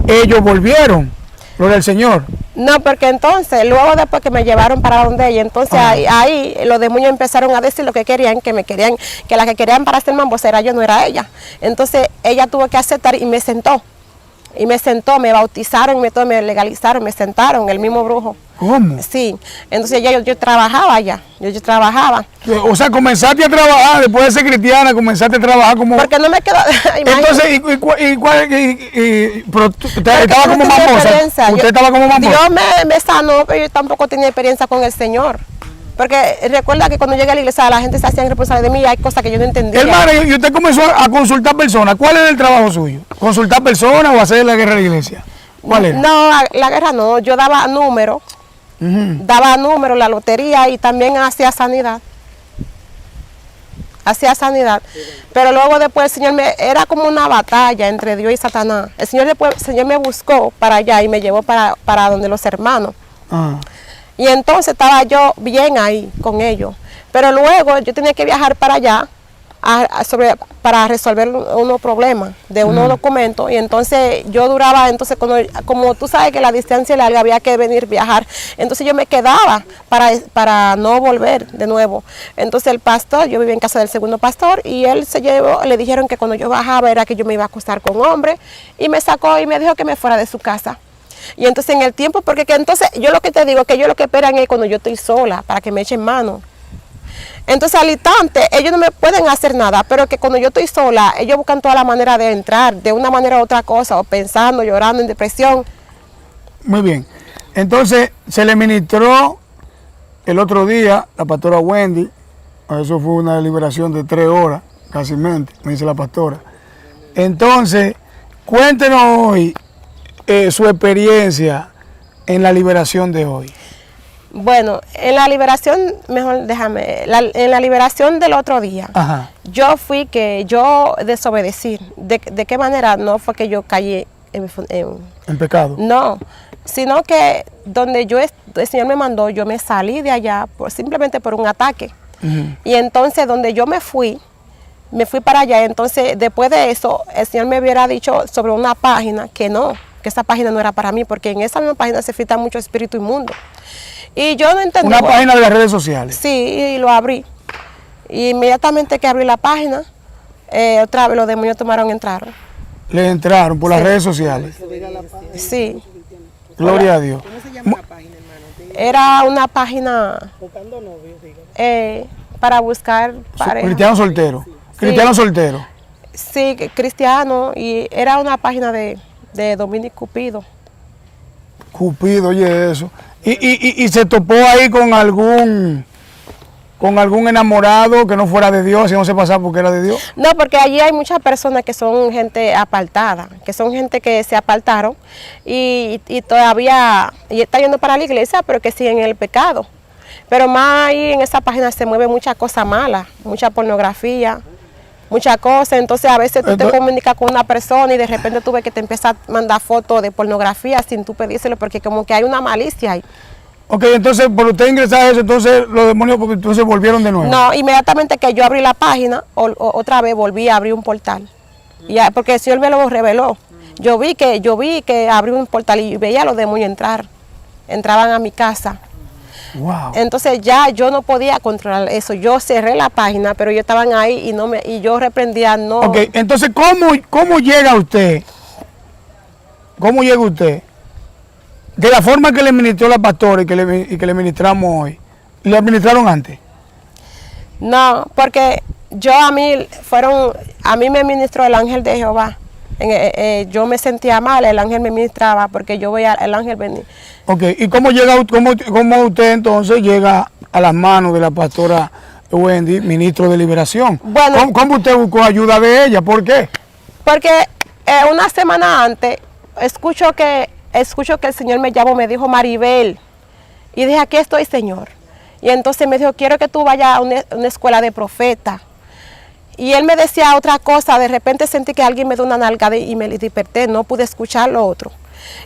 ellos volvieron. Gloria al Señor. No, porque entonces, luego después que me llevaron para donde ella, entonces ahí los demonios empezaron a decir lo que querían, que la que querían para ser mambosa era yo, no era ella. Entonces ella tuvo que aceptar y me sentó. Me bautizaron, me legalizaron, me sentaron, el mismo brujo. ¿Cómo? Sí, entonces yo trabajaba allá, yo trabajaba. O sea, comenzaste a trabajar, después de ser cristiana, comenzaste a trabajar como... Porque no me quedó... Entonces, pero usted estaba como mambosa. Usted estaba como mambosa. Dios me sanó, pero yo tampoco tenía experiencia con el Señor. Porque recuerda que cuando llegué a la iglesia la gente se hacía responsable de mí y hay cosas que yo no entendía. Hermana, y usted comenzó a consultar personas. ¿Cuál era el trabajo suyo? ¿Consultar personas o hacer la guerra de la iglesia? ¿Cuál era? No, la guerra no. Yo daba números. Daba números, la lotería y también hacía sanidad. Pero luego después el Señor era como una batalla entre Dios y Satanás. El Señor me buscó para allá y me llevó para donde los hermanos. Y entonces estaba yo bien ahí con ellos. Pero luego yo tenía que viajar para allá para resolver unos problemas de unos documentos. Y entonces yo duraba, entonces como tú sabes que la distancia es larga, había que venir viajar. Entonces yo me quedaba para no volver de nuevo. Entonces el pastor, yo vivía en casa del segundo pastor y él le dijeron que cuando yo bajaba era que yo me iba a acostar con hombres. Y me sacó y me dijo que me fuera de su casa. Y entonces en el tiempo, porque entonces yo lo que te digo, que ellos lo que esperan es cuando yo estoy sola, para que me echen mano. Entonces al instante, ellos no me pueden hacer nada, pero que cuando yo estoy sola, ellos buscan toda la manera de entrar, de una manera u otra cosa, o pensando, llorando, en depresión. Muy bien. Entonces se le ministró el otro día la pastora Wendy, eso fue una liberación de 3 horas, casi mente, me dice la pastora. Entonces, cuéntenos hoy su experiencia en la liberación de hoy. Bueno, en la liberación, en la liberación del otro día, yo desobedecí. ¿De qué manera? No fue que yo caí en pecado. No, sino que donde el Señor me mandó, yo me salí de allá simplemente por un ataque. Y entonces donde yo me fui para allá. Entonces después de eso, el Señor me hubiera dicho sobre una página que esa página no era para mí, porque en esa misma página se filtra mucho espíritu inmundo. Y yo no entendí. ¿Una página de las redes sociales? Sí, y lo abrí. Y inmediatamente que abrí la página, otra vez los demonios entraron. ¿Le entraron por las redes sociales? Sí. Gloria a Dios. ¿Cómo se llama la página, hermano? Era una página Buscando novios, digo. para buscar pareja. Cristiano soltero. Sí. Cristiano soltero. Sí, cristiano, y era una página de Dominic Cupido. Cupido, oye eso. Y se topó ahí con algún enamorado que no fuera de Dios, y no se pasaba porque era de Dios. No, porque allí hay muchas personas que son gente apartada, que son gente que se apartaron y todavía está yendo para la iglesia, pero que siguen en el pecado. Pero más ahí en esa página se mueve muchas cosas malas, mucha pornografía, muchas cosas. Entonces a veces tú te comunicas con una persona y de repente tú ves que te empieza a mandar fotos de pornografía sin tú pedírselo, porque como que hay una malicia ahí. Ok, entonces por usted ingresar a eso, entonces los demonios entonces volvieron de nuevo. No, inmediatamente que yo abrí la página, otra vez volví a abrir un portal. Porque el Señor me lo reveló. Yo vi que abrí un portal y veía a los demonios entraban a mi casa. Wow. Entonces ya yo no podía controlar eso. Yo cerré la página, pero ellos estaban ahí y yo reprendía, no. Ok, entonces ¿cómo llega usted? ¿Cómo llega usted? De la forma que le ministró la pastora y que le ministramos hoy, ¿le administraron antes? No, porque a mí me ministró el ángel de Jehová. Yo me sentía mal, el ángel me ministraba porque yo veía el ángel venir. Ok, ¿y cómo usted entonces llega a las manos de la pastora Wendy, ministro de Liberación? Bueno, ¿Cómo usted buscó ayuda de ella? ¿Por qué? Porque una semana antes escucho que el Señor me llamó, me dijo Maribel, y dije, aquí estoy, Señor. Y entonces me dijo, quiero que tú vayas a una escuela de profeta. Y él me decía otra cosa, de repente sentí que alguien me dio una nalgada y me desperté, no pude escuchar lo otro.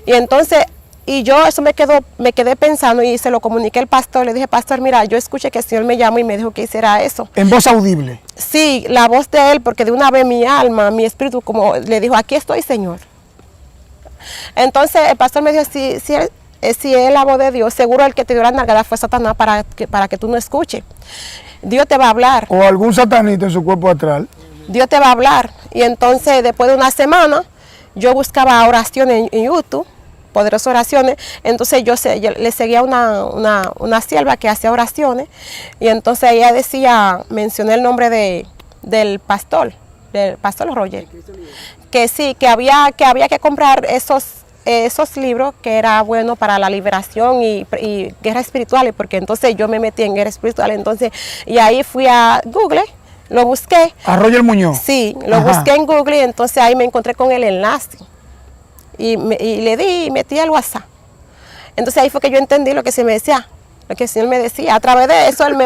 Y entonces, eso me quedé pensando y se lo comuniqué al pastor, le dije, pastor, mira, yo escuché que el Señor me llamó y me dijo que hiciera eso. ¿En voz audible? Sí, la voz de él, porque de una vez mi alma, mi espíritu, como le dijo, aquí estoy, Señor. Entonces el pastor me dijo, si es la voz de Dios, seguro el que te dio la nalgada fue Satanás para que tú no escuches. Dios te va a hablar. O algún satanito en su cuerpo astral. Dios te va a hablar. Y entonces después de una semana yo buscaba oraciones en YouTube, poderosas oraciones. Entonces yo le seguía una sierva que hacía oraciones. Y entonces ella mencioné el nombre del pastor Roger. Que sí, que había que comprar esos libros que era bueno para la liberación y guerra espiritual, porque entonces yo me metí en guerra espiritual, entonces, y ahí fui a Google, lo busqué. ¿A Roger Muñoz? Sí, lo busqué en Google y entonces ahí me encontré con el enlace y le di y metí al WhatsApp. Entonces ahí fue que yo entendí lo que se me decía, lo que el Señor me decía. A través de eso él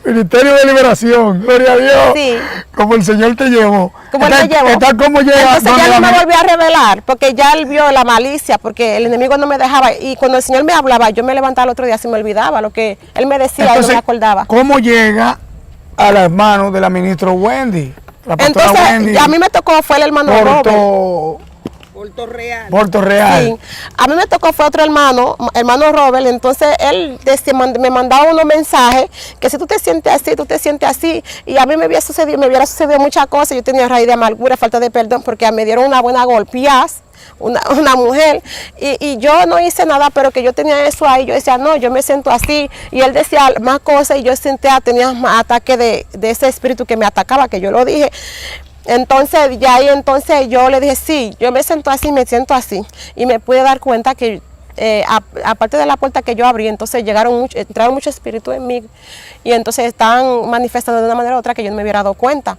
Ministerio de Liberación, gloria a Dios. Sí. Como el Señor te llevó. Como él me llevó. ¿Cómo llega? Entonces ya no me volví a revelar, porque ya él vio la malicia, porque el enemigo no me dejaba. Y cuando el Señor me hablaba, yo me levantaba el otro día, se me olvidaba lo que él me decía. Entonces, y no me acordaba. ¿Cómo llega a las manos de la ministra Wendy? La pastora entonces, Wendy, a mí me tocó, fue el hermano Robert. Puerto Real. Sí, a mí me tocó fue otro hermano Robert, entonces él me mandaba unos mensajes que si tú te sientes así, y a mí me hubiera sucedido muchas cosas. Yo tenía raíz de amargura, falta de perdón, porque me dieron una buena golpeada, una mujer, y yo no hice nada, pero que yo tenía eso ahí. Yo decía, no, yo me siento así, y él decía más cosas, y yo tenía más ataque de ese espíritu que me atacaba, que yo lo dije. Entonces, entonces yo le dije, sí, yo me siento así, y me pude dar cuenta que, aparte de la puerta que yo abrí, entonces entraron muchos espíritus en mí, y entonces estaban manifestando de una manera u otra que yo no me hubiera dado cuenta.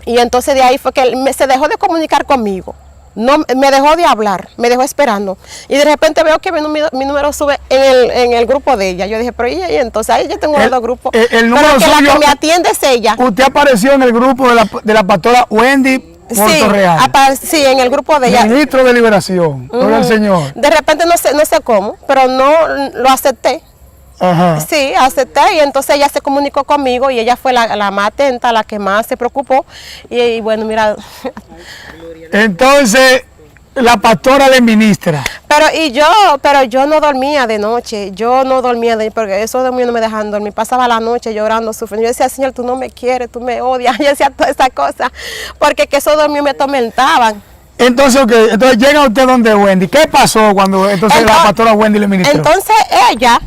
Y entonces de ahí fue que él se dejó de comunicar conmigo. No, me dejó de hablar, me dejó esperando. Y de repente veo que mi número sube en el grupo de ella. Yo dije, pero y entonces ahí yo tengo dos grupos. El número pero que suyo, la que me atiende es ella. ¿Usted apareció en el grupo de la pastora Wendy Puerto Real? Sí, en el grupo de ella. Ministro de Liberación, gloria al Señor. De repente no sé cómo, pero no lo acepté. Ajá. Sí, acepté, y entonces ella se comunicó conmigo y ella fue la más atenta, la que más se preocupó. Y bueno, mira. Entonces, la pastora le ministra. Pero yo no dormía de noche, porque esos demonios no me dejaban dormir. Pasaba la noche llorando, sufriendo. Yo decía, Señor, tú no me quieres, tú me odias. Yo decía todas esas cosas, porque que esos demonios me atormentaban. Entonces, entonces llega usted donde Wendy. ¿Qué pasó cuando entonces la pastora Wendy le ministró? Entonces ella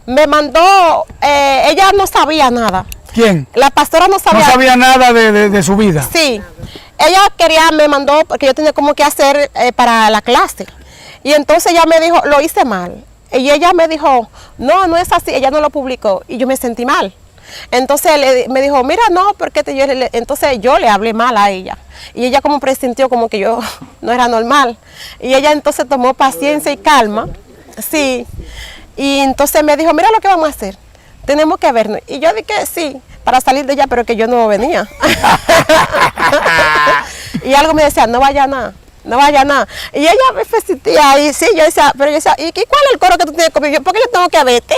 me mandó, ella no sabía nada. ¿Quién? La pastora no sabía. No sabía nada de su vida. Sí. Ella me mandó, porque yo tenía como que hacer para la clase. Y entonces ella me dijo, lo hice mal. Y ella me dijo, no es así, ella no lo publicó. Y yo me sentí mal. Entonces me dijo, mira, no, porque entonces yo le hablé mal a ella. Y ella como presintió como que yo no era normal. Y ella entonces tomó paciencia y calma. Sí. Y entonces me dijo, mira lo que vamos a hacer. Tenemos que vernos. Y yo dije, sí, para salir de ella, pero que yo no venía. Y algo me decía, no vaya nada. Y ella me felicitaba y sí, yo decía, ¿y cuál es el coro que tú tienes conmigo? ¿Por qué yo tengo que verte?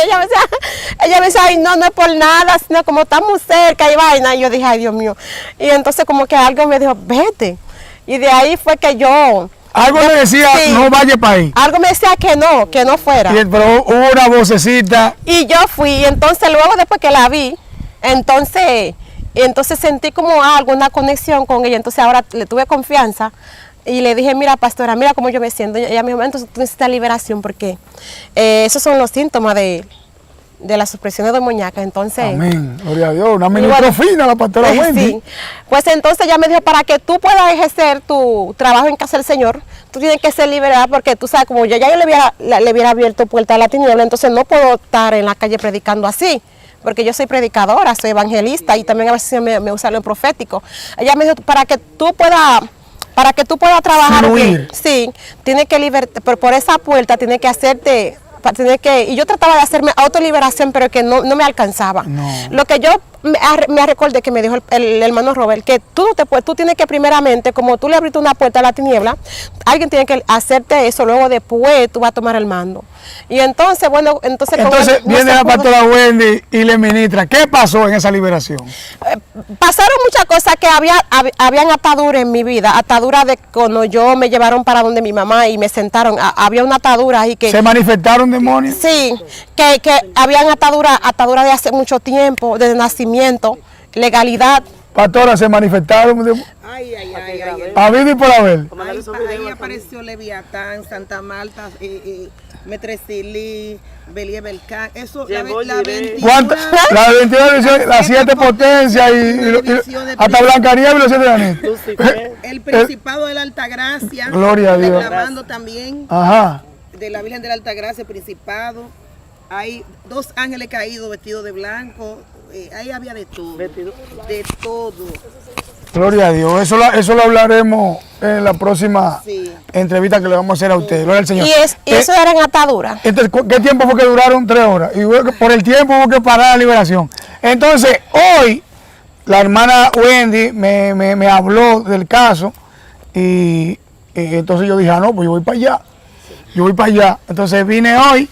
ella me decía, ay, no es por nada, sino como estamos cerca y vaina. Y yo dije, ay, Dios mío. Y entonces como que algo me dijo, vete. Y de ahí fue que algo me decía, sí, no vaya para ahí. Algo me decía que no fuera. Pero hubo una vocecita. Y yo fui, y entonces luego después que la vi, entonces sentí como una conexión con ella. Entonces ahora le tuve confianza y le dije, mira, pastora, mira cómo yo me siento. Y ella me dijo, entonces tú necesitas liberación porque esos son los síntomas de de las supresiones demoníacas. Entonces, amén, gloria a Dios, una ministra fina la pastora Wendy. Sí. Pues entonces ella me dijo, para que tú puedas ejercer tu trabajo en casa del Señor, tú tienes que ser liberada, porque tú sabes, como yo le hubiera abierto puerta a la tiniebla, entonces no puedo estar en la calle predicando así, porque yo soy predicadora, soy evangelista y también a veces me usa lo profético. Ella me dijo, para que tú puedas trabajar bien, sí, tienes que liberarte, por esa puerta tienes que hacerte, y yo trataba de hacerme autoliberación, pero que no me alcanzaba. No. Lo que yo me recordé que me dijo el hermano Robert, que tú tienes que primeramente, como tú le abriste una puerta a la tiniebla, alguien tiene que hacerte eso, luego después tú vas a tomar el mando. Y entonces, bueno, entonces viene la pastora Wendy y le ministra. ¿Qué pasó en esa liberación? Pasaron muchas cosas, que habían ataduras en mi vida, ataduras de cuando yo me llevaron para donde mi mamá y me sentaron, había una atadura ahí que... ¿Se manifestaron demonios? Sí, que habían ataduras de hace mucho tiempo, desde nacimiento, legalidad. Pastora, se manifestaron. Ay. Habido y por haber. Ahí apareció Leviatán, Santa Marta, Metresilí, Belie Belcán. Eso, la 21. La 22, las 7 potencias y hasta Blancanieves y los 7 años. El Principado de la Altagracia. Gloria a Dios. Declamando también. Ajá. De la Virgen de la Altagracia, Principado. Hay 2 ángeles caídos vestidos de blanco. Ahí había de todo. De todo. Gloria a Dios. Eso lo hablaremos en la próxima entrevista que le vamos a hacer a usted. Gloria al Señor. Y eso eran ataduras. Entonces, ¿qué tiempo fue que duraron? 3 horas. Y por el tiempo hubo que parar la liberación. Entonces, hoy, la hermana Wendy me habló del caso y entonces yo dije, no, pues yo voy para allá. Yo voy para allá. Entonces vine hoy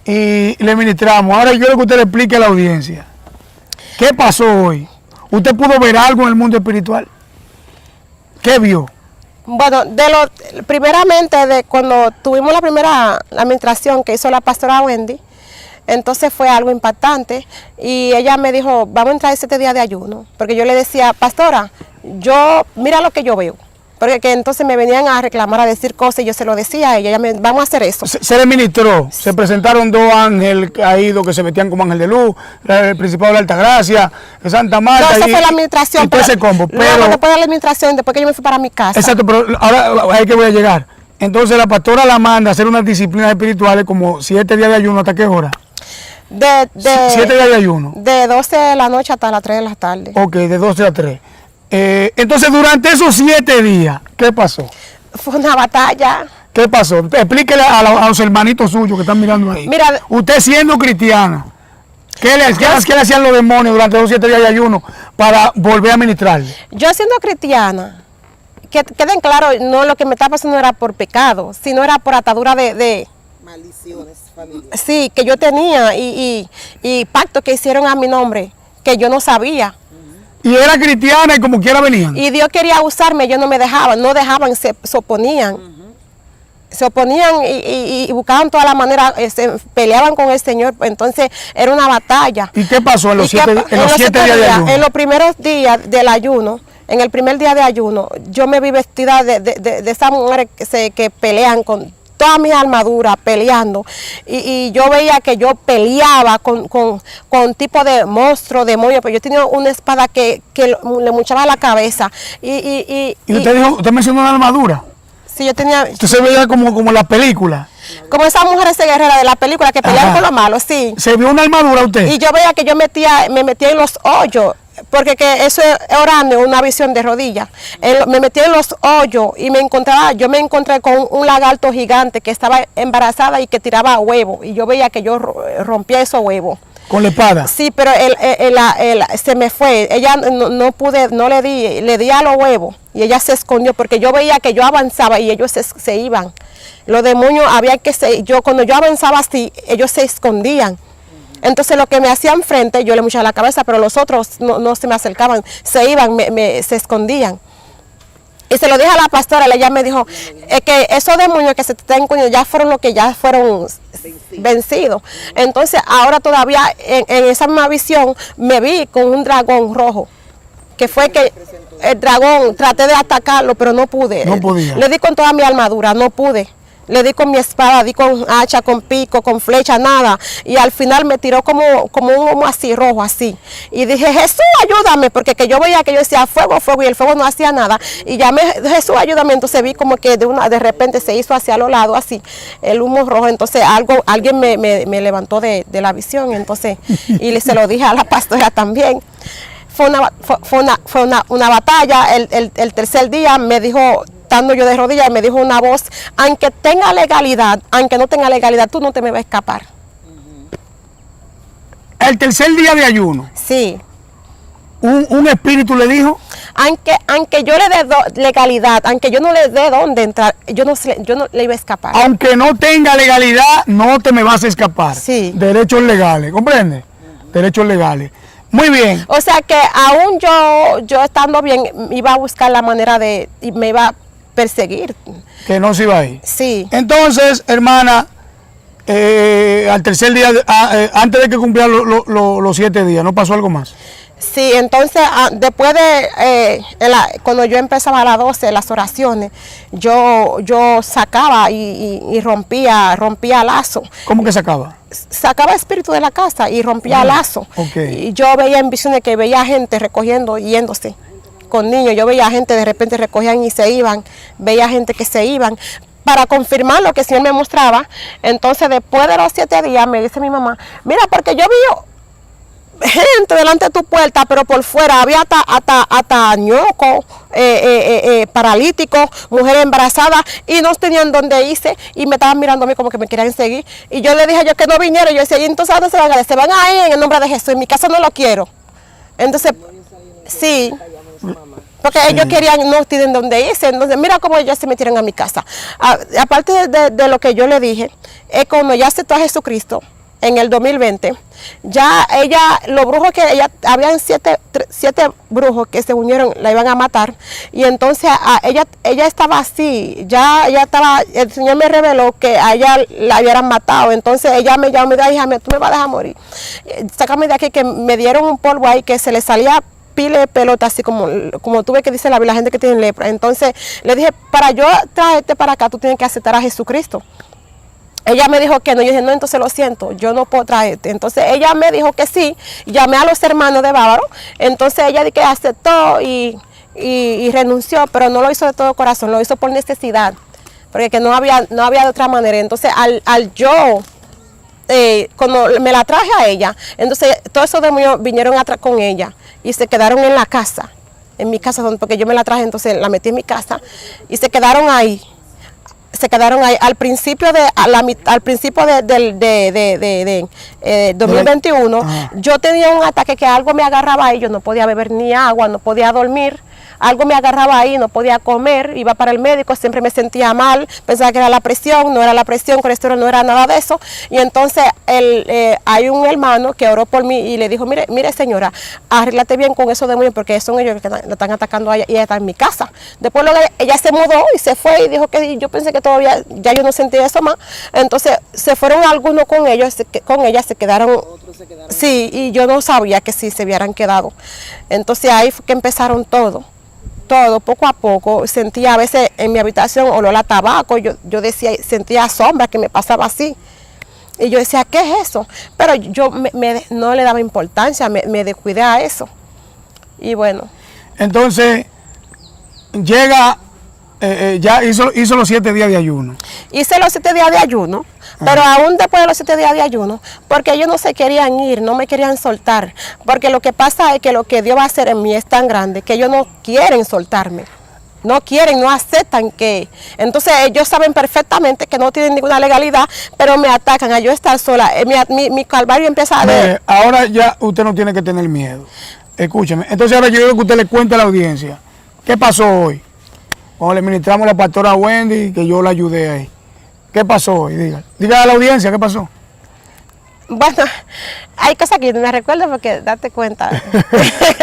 y le ministramos. Ahora yo quiero que usted le explique a la audiencia. ¿Qué pasó hoy? ¿Usted pudo ver algo en el mundo espiritual? ¿Qué vio? Bueno, primeramente de cuando tuvimos la primera administración que hizo la pastora Wendy, entonces fue algo impactante y ella me dijo, vamos a entrar 7 días de ayuno, porque yo le decía, pastora, mira lo que yo veo. Porque entonces me venían a reclamar, a decir cosas y yo se lo decía a ella, vamos a hacer eso. Se le ministró, se presentaron 2 ángeles caídos que se metían como ángel de luz, el Principado de la Altagracia, de Santa Marta. No, esa fue la administración. Y todo ese combo. Luego después de la administración, después que yo me fui para mi casa. Exacto, pero ahora ahí que voy a llegar. Entonces la pastora la manda a hacer unas disciplinas espirituales como 7 días de ayuno, ¿hasta qué hora? 7 días de ayuno. De 12 de la noche hasta las 3 de la tarde. Ok, de 12 a 3. Entonces, durante esos 7 días, ¿qué pasó? Fue una batalla. ¿Qué pasó? Explíquele a los hermanitos suyos que están mirando ahí. Mira, usted siendo cristiana, ¿qué le hacían los demonios durante los 7 días de ayuno para volver a ministrarle? Yo siendo cristiana, que queden claro, no, lo que me estaba pasando era por pecado, sino era por atadura de maldiciones familiares. Sí, que yo tenía y pactos que hicieron a mi nombre, que yo no sabía. Y era cristiana y como quiera venían. Y Dios quería usarme, ellos no me dejaban, se oponían. Se oponían y buscaban toda la manera, peleaban con el Señor, entonces era una batalla. ¿Y qué pasó en los 7 días de ayuno? En los primeros días del ayuno, en el primer día de ayuno, yo me vi vestida de esas mujeres que pelean con toda mi armadura, peleando, y yo veía que yo peleaba con tipo de monstruo, demonio, pero yo tenía una espada que le muchaba la cabeza. ¿Y usted mencionó una armadura? Sí, yo tenía... Usted se veía como la película. Como esas mujeres guerreras de la película que pelean con los malos, sí. ¿Se vio una armadura usted? Y yo veía que yo me metía en los hoyos, porque que eso es orando, una visión de rodillas. Me metí en los hoyos y yo me encontré con un lagarto gigante que estaba embarazada y que tiraba huevos. Y yo veía que yo rompía esos huevos. ¿Con la espada? Sí, pero se me fue. Ella no pude, le di a los huevos y ella se escondió porque yo veía que yo avanzaba y ellos se iban. Los demonios cuando yo avanzaba así, ellos se escondían. Entonces lo que me hacían frente, yo le muchaba la cabeza, pero los otros no se me acercaban, se iban, se escondían. Y se lo dije a la pastora, ella me dijo, que esos demonios que se te están escondiendo ya fueron los que ya fueron vencidos. Entonces ahora todavía en esa misma visión me vi con un dragón rojo, que fue que el dragón, traté de atacarlo, pero no pude. No podía. Le di con toda mi armadura, no pude. Le di con mi espada, di con hacha, con pico, con flecha, nada. Y al final me tiró como un humo así, rojo, así. Y dije, Jesús, ayúdame, porque que yo veía que yo decía fuego, fuego, y el fuego no hacía nada. Y llamé, Jesús, ayúdame. Entonces vi como que de repente se hizo hacia los lados, así, el humo rojo. Entonces alguien me levantó de la visión. Entonces, y se lo dije a la pastora también. Fue una batalla. El tercer día me dijo, estando yo de rodillas, me dijo una voz, aunque tenga legalidad, aunque no tenga legalidad, tú no te me vas a escapar. El tercer día de ayuno, Sí. un espíritu le dijo, Aunque yo le dé legalidad, aunque yo no le dé dónde entrar, yo no le iba a escapar. aunque no tenga legalidad, no te me vas a escapar. Sí. Derechos legales, ¿comprende? Derechos legales. Muy bien. O sea que aún yo estando bien, iba a buscar la manera y me iba a perseguir. Que no se iba a ir. Sí. Entonces, hermana, al tercer día, antes de que cumplieran los 7 días, ¿no pasó algo más? Sí, entonces después de cuando yo empezaba a las 12 las oraciones, yo sacaba y rompía lazo. ¿Cómo que sacaba? Sacaba espíritu de la casa y rompía lazo. Okay. Y yo veía en visiones que veía gente recogiendo, yéndose con niños. Yo veía gente de repente recogían y se iban, veía gente que se iban. Para confirmar lo que el Señor me mostraba, entonces después de los 7 días me dice mi mamá, mira, porque yo vi gente delante de tu puerta, pero por fuera había hasta ñoco, paralíticos, mujeres embarazadas, y no tenían dónde irse, y me estaban mirando a mí como que me querían seguir. Y yo le dije a ellos que no vinieron, y yo decía, ¿y entonces a dónde se van a ir? Se van a ir en el nombre de Jesús, en mi casa no lo quiero. Entonces, sí, porque ellos querían, no tienen dónde irse. Entonces, mira cómo ellos se metieron a mi casa. Aparte de lo que yo le dije, es cuando ya aceptó a Jesucristo, en el 2020, ya los brujos que habían 7 brujos que se unieron, la iban a matar, y entonces ella estaba así, ya estaba, el Señor me reveló que a ella la hubieran matado. Entonces ella me llamó y me dijo, hija, tú me vas a dejar morir, sácame de aquí, que me dieron un polvo ahí que se le salía pile de pelota, así como tú ves que dice la gente que tiene lepra. Entonces le dije, para yo traerte para acá, tú tienes que aceptar a Jesucristo. Ella me dijo que no, yo dije, no, entonces lo siento, yo no puedo traerte. Entonces ella me dijo que sí, llamé a los hermanos de Bávaro, entonces ella que aceptó y renunció, pero no lo hizo de todo corazón, lo hizo por necesidad, porque que no había de otra manera. Entonces al yo, cuando me la traje a ella, entonces todos esos demonios vinieron atrás con ella y se quedaron en la casa, en mi casa, porque yo me la traje, entonces la metí en mi casa y se quedaron ahí. Al principio del 2021, yo tenía un ataque que algo me agarraba ahí, yo no podía beber ni agua, no podía dormir, algo me agarraba ahí, no podía comer, iba para el médico, siempre me sentía mal, pensaba que era la presión, no era la presión, colesterol, no era nada de eso. Y entonces hay un hermano que oró por mí y le dijo, mire señora, arréglate bien con esos demonios, porque son ellos que la están atacando a ella, y ella está en mi casa. Después ella se mudó y se fue y dijo que yo pensé que todavía, ya yo no sentía eso más. Entonces se fueron algunos con ella se quedaron, sí, y yo no sabía que sí se hubieran quedado. Entonces ahí fue que empezaron todo, poco a poco. Sentía a veces en mi habitación olor a tabaco, yo decía, sentía sombra que me pasaba así. Y yo decía, ¿qué es eso? Pero yo no le daba importancia, me descuidé a eso. Y bueno. Entonces, llega, ya hizo los 7 días de ayuno. Hice los 7 días de ayuno, pero aún después de los 7 días de ayuno, porque ellos no se querían ir, no me querían soltar, porque lo que pasa es que lo que Dios va a hacer en mí es tan grande que ellos no quieren soltarme, no quieren, no aceptan que, entonces ellos saben perfectamente que no tienen ninguna legalidad, pero me atacan a yo estar sola. Mi calvario empieza a ver. Ahora ya usted no tiene que tener miedo, escúcheme. Entonces ahora yo quiero que usted le cuente a la audiencia, ¿qué pasó hoy? Cuando le ministramos a la pastora Wendy, que yo la ayudé ahí. ¿Qué pasó hoy? Diga a la audiencia, ¿qué pasó? Bueno, hay cosas que yo no me recuerdo porque date cuenta.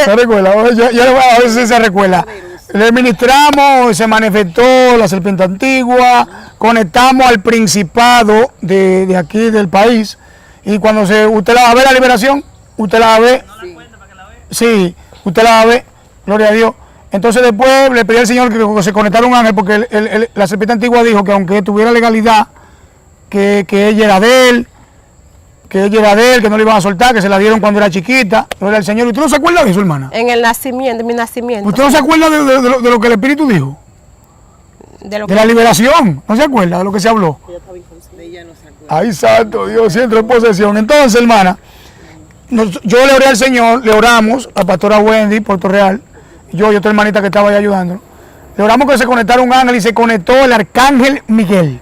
¿Se recuerda? A ver si se recuerda. Le ministramos, se manifestó la serpiente antigua, conectamos al principado de aquí del país, y cuando usted la va a ver la liberación, usted la va a ver. Sí, usted la va a ver, gloria a Dios. Entonces después le pedí al Señor que se conectara un ángel, porque la serpiente antigua dijo que aunque tuviera legalidad, que ella era de él, que no le iban a soltar, que se la dieron cuando era chiquita, no era el Señor. ¿Usted no se acuerda de eso, hermana? En el nacimiento, en mi nacimiento. ¿Usted no se acuerda de lo que el Espíritu dijo? De la liberación, ¿no se acuerda de lo que se habló? Ella no se acuerda. Ay, santo Dios, si entró en posesión. Entonces, hermana, yo le oré al Señor, le oramos a la pastora Wendy, Puerto Real, yo y otra hermanita que estaba ahí ayudando. Le oramos que se conectara un ángel y se conectó el arcángel Miguel.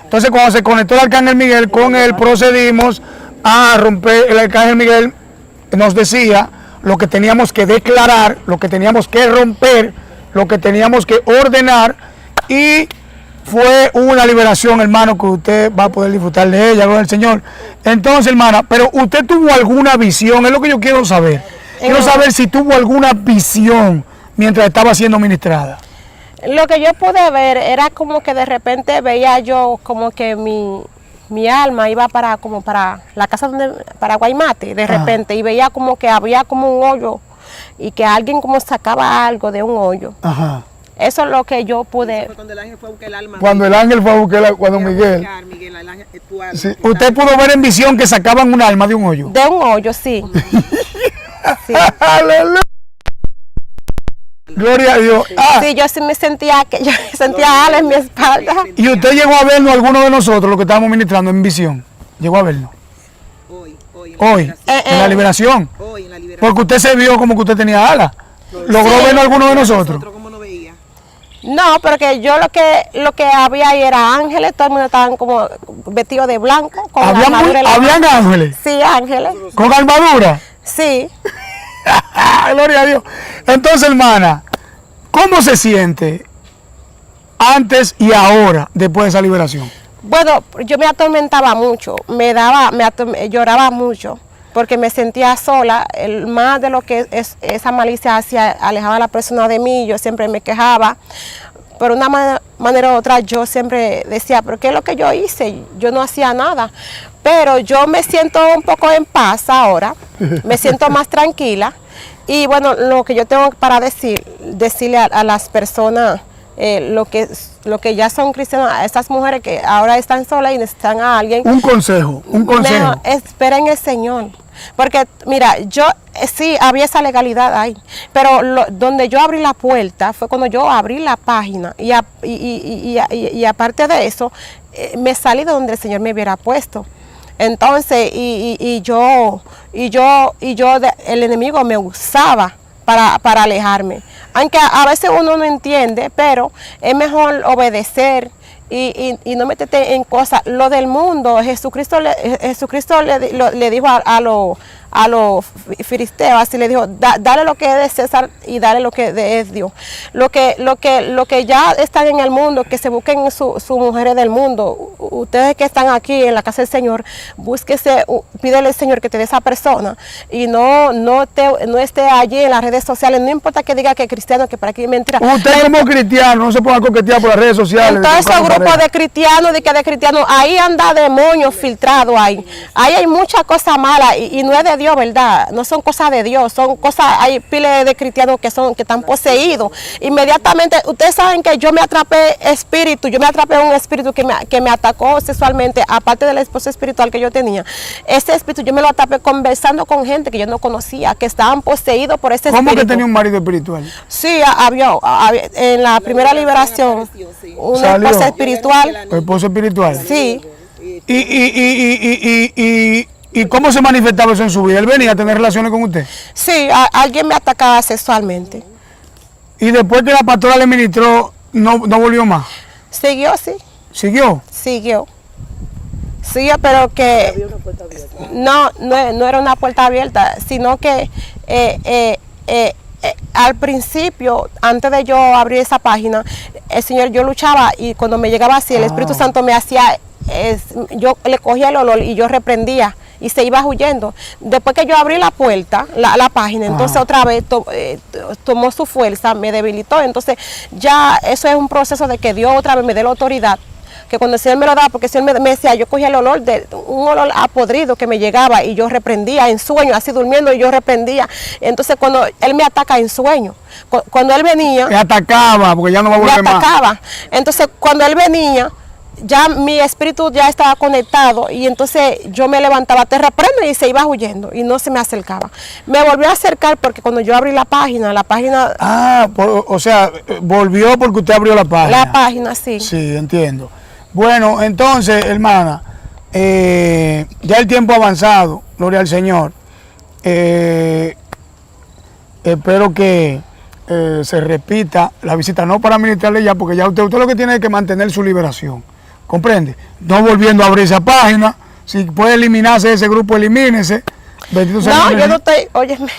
Entonces, cuando se conectó el arcángel Miguel, con él procedimos a romper. El arcángel Miguel nos decía lo que teníamos que declarar, lo que teníamos que romper, lo que teníamos que ordenar, y fue una liberación, hermano, que usted va a poder disfrutar de ella, gloria al Señor. Entonces, hermana, pero usted tuvo alguna visión, es lo que yo quiero saber. Quiero saber si tuvo alguna visión mientras estaba siendo ministrada. Lo que yo pude ver era como que de repente veía yo como que mi alma iba para la casa para Guaymate, de repente, y veía como que había como un hoyo y que alguien como sacaba algo de un hoyo. Ajá. Eso es lo que yo pude. Cuando el ángel fue a buscar el alma. Cuando el ángel fue a buscar, cuando Miguel. Sí. Usted pudo ver en visión que sacaban un alma de un hoyo. De un hoyo, sí. Sí. Aleluya. Gloria a Dios. Sí, yo sí me sentía alas en mi espalda. ¿Y usted llegó a vernos, alguno de nosotros, lo que estábamos ministrando en visión? ¿Llegó a vernos? Hoy, en la liberación. Hoy, en la liberación. Porque usted se vio como que usted tenía alas. ¿Logró vernos alguno de nosotros? ¿Cómo no veía? No, porque yo lo que había ahí era ángeles, todo el mundo estaban como vestidos de blanco. Con ¿Habían ángeles? Sí, ángeles. ¿Con armadura? Sí. Gloria a Dios. Entonces, hermana, ¿cómo se siente antes y ahora, después de esa liberación? Bueno, yo me atormentaba mucho, lloraba mucho, porque me sentía sola, más de lo que esa malicia alejaba a la persona de mí, yo siempre me quejaba. Por una manera u otra yo siempre decía, ¿pero qué es lo que yo hice? Yo no hacía nada. Pero yo me siento un poco en paz ahora, me siento más tranquila. Y bueno, lo que yo tengo para decirle a las personas, lo que ya son cristianas, a estas mujeres que ahora están solas y necesitan a alguien. Un consejo. Esperen el Señor. Porque mira, yo sí había esa legalidad ahí, pero donde yo abrí la puerta fue cuando yo abrí la página y aparte de eso me salí de donde el Señor me hubiera puesto. Entonces el enemigo me usaba para alejarme, aunque a veces uno no entiende, pero es mejor obedecer y no meterte en cosas. Lo del mundo, Jesucristo le dijo a los filisteos, así le dijo, dale lo que es de César y dale lo que es Dios. Lo que ya están en el mundo, que se busquen sus mujeres del mundo. Ustedes que están aquí en la casa del Señor, pídele al Señor que te dé esa persona y no esté allí en las redes sociales, no importa que diga que es cristiano, que para aquí es mentira. Usted como cristiano no se puede coquetear por las redes sociales. Entonces esos grupos de cristianos, ahí anda demonios filtrados ahí. Ahí hay muchas cosas malas y no es de Dios, ¿verdad? No son cosas de Dios, son cosas, hay piles de cristianos que están poseídos. Inmediatamente, ustedes saben que yo me atrapé un espíritu que me atacó sexualmente, aparte del esposo espiritual que yo tenía. Ese espíritu yo me lo atrapé conversando con gente que yo no conocía, que estaban poseídos por ese espíritu. ¿Cómo que tenía un marido espiritual? Sí, había en la primera liberación, una esposa espiritual. ¿Esposa espiritual? Sí. ¿Y cómo se manifestaba eso en su vida? ¿Él venía a tener relaciones con usted? Sí, alguien me atacaba sexualmente. ¿Y después que la pastora le ministró, no volvió más? Siguió, sí. ¿Siguió? Siguió, pero que no era una puerta abierta, sino que al principio, antes de yo abrir esa página, el Señor, yo luchaba y cuando me llegaba así, el Espíritu Santo me hacía, yo le cogía el olor y yo reprendía y se iba huyendo. Después que yo abrí la puerta, la página, entonces otra vez tomó su fuerza, me debilitó. Entonces ya eso es un proceso de que Dios otra vez me dé la autoridad que cuando el Señor me lo daba, porque el Señor me decía, yo cogía el olor un olor a podrido que me llegaba y yo reprendía en sueño, así durmiendo y yo reprendía. Entonces cuando Él me ataca en sueño, cuando Él venía... Me atacaba, porque ya no va a volver más. Me atacaba. Entonces cuando Él venía, ya mi espíritu ya estaba conectado y entonces yo me levantaba, te reprendo, y se iba huyendo y no se me acercaba. Me volvió a acercar porque cuando yo abrí la página... Ah, o sea, volvió porque usted abrió la página. La página, sí. Sí, entiendo. Bueno, entonces, hermana, ya el tiempo ha avanzado, gloria al Señor. Espero que se repita la visita, no para ministrarle ya, porque ya usted lo que tiene es que mantener su liberación. ¿Comprende? No volviendo a abrir esa página. Si puede eliminarse ese grupo, elimínese. Bendito sea No, el yo no estoy, óyeme,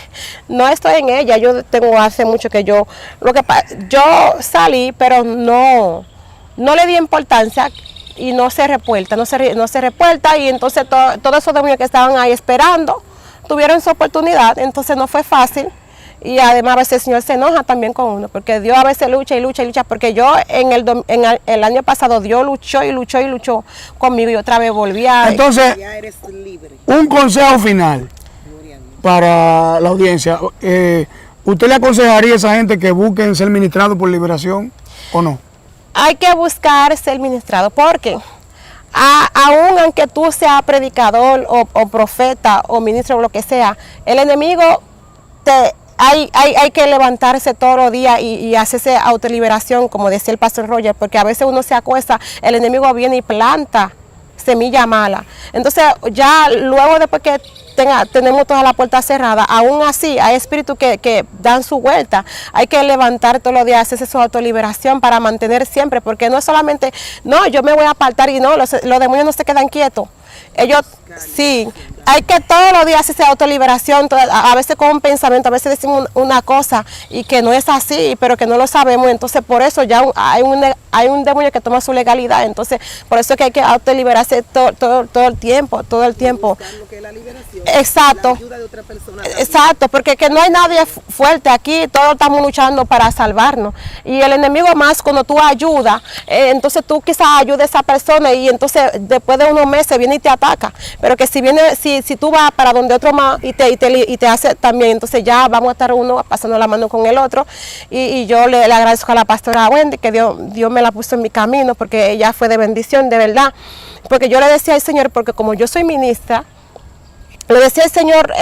no estoy en ella. Yo tengo hace mucho que yo salí, pero no le di importancia y no se repuerta, no se repuerta, y entonces todos esos demonios que estaban ahí esperando tuvieron su oportunidad, entonces no fue fácil. Y además a veces el Señor se enoja también con uno, porque Dios a veces lucha y lucha y lucha, porque yo en el año pasado Dios luchó y luchó y luchó conmigo y otra vez volví a... Entonces, Ya eres libre. un consejo final para la audiencia. ¿Usted le aconsejaría a esa gente que busquen ser ministrados por liberación o no? Hay que buscar ser ministrado, porque aún aunque tú seas predicador o profeta o ministro o lo que sea, el enemigo hay que levantarse todos los días y hacerse autoliberación, como decía el pastor Roger, porque a veces uno se acuesta, el enemigo viene y planta semilla mala. Entonces ya luego, después que tenemos toda la puerta cerrada, aún así hay espíritus que dan su vuelta. Hay que levantar todos los días, hacerse su autoliberación para mantener siempre, porque no es solamente, no, yo me voy a apartar y no, los demonios no se quedan quietos. Ellos, sí, hay que todos los días hacerse autoliberación, a veces con un pensamiento, a veces decimos una cosa y que no es así, pero que no lo sabemos, entonces por eso ya hay un demonio que toma su legalidad, entonces por eso es que hay que autoliberarse todo el tiempo. Lo que es la liberación, exacto, la ayuda de otra persona también. Exacto, porque que no hay nadie fuerte aquí, todos estamos luchando para salvarnos, y el enemigo más cuando tú ayudas, entonces tú quizás ayudes a esa persona y entonces después de unos meses viene y te ataca, pero que si tú vas para donde otro más y te hace también, entonces ya vamos a estar uno pasando la mano con el otro, y yo le agradezco a la pastora Wendy que Dios me la puso en mi camino, porque ella fue de bendición, de verdad, porque yo le decía al Señor, porque como yo soy ministra, le decía al Señor,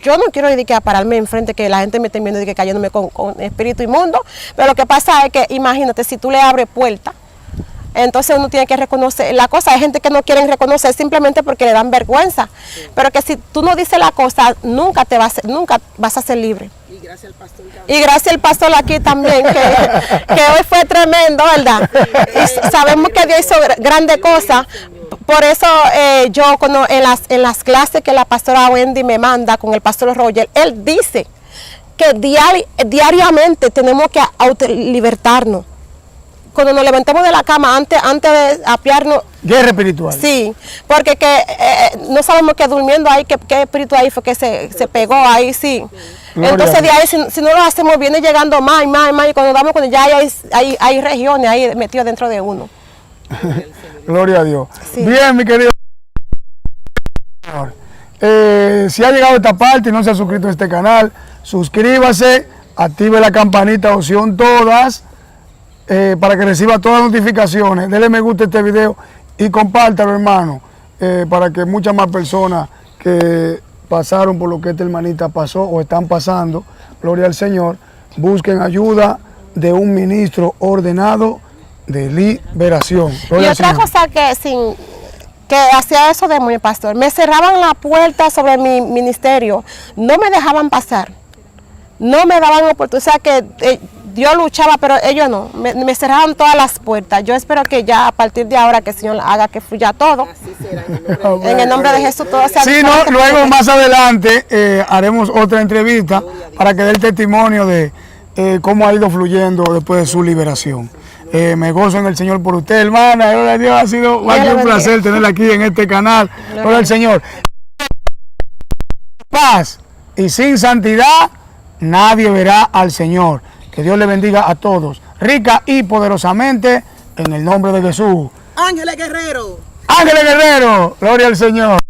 yo no quiero dedicar a pararme enfrente que la gente me esté viendo y que cayéndome con espíritu inmundo, pero lo que pasa es que, imagínate, si tú le abres puerta, entonces uno tiene que reconocer la cosa. Hay gente que no quieren reconocer simplemente porque le dan vergüenza, sí. Pero que si tú no dices la cosa, nunca vas a ser libre. Y gracias al pastor. Y gracias al pastor aquí también, que hoy fue tremendo, ¿verdad? Y sabemos que Dios hizo grandes cosas. Por eso yo en las clases que la pastora Wendy me manda con el pastor Roger, él dice que diariamente tenemos que autolibertarnos. Cuando nos levantamos de la cama, antes de apiarnos. Guerra espiritual. Sí, porque no sabemos que durmiendo ahí, qué espíritu ahí fue que se pegó ahí, sí. Gloria. Entonces de ahí, si no lo hacemos, viene llegando más, y cuando damos cuando ya hay regiones ahí metidas dentro de uno. Gloria a Dios. Sí. Bien, mi querido. Si ha llegado a esta parte y no se ha suscrito a este canal, suscríbase, active la campanita opción todas, para que reciba todas las notificaciones. Dele me gusta a este video y compártalo, hermano, para que muchas más personas que pasaron por lo que esta hermanita pasó o están pasando, gloria al Señor, busquen ayuda de un ministro ordenado de liberación. Gloria y otra cosa que hacía eso de mi pastor, me cerraban la puerta sobre mi ministerio, no me dejaban pasar, no me daban oportunidad, o sea que Dios luchaba, pero ellos no, me cerraban todas las puertas. Yo espero que ya a partir de ahora que el Señor haga que fluya todo. Así será, en el nombre de Jesús todo sea. Sí, no, luego más adelante haremos otra entrevista para que dé el testimonio de cómo ha ido fluyendo después de su liberación. Me gozo en el Señor por usted, hermana. Gloria a Dios, ha sido un placer tenerla aquí en este canal. Gloria al Señor. Paz y sin santidad nadie verá al Señor. Que Dios le bendiga a todos, rica y poderosamente, en el nombre de Jesús. Ángeles Guerrero. Ángeles Guerrero, gloria al Señor.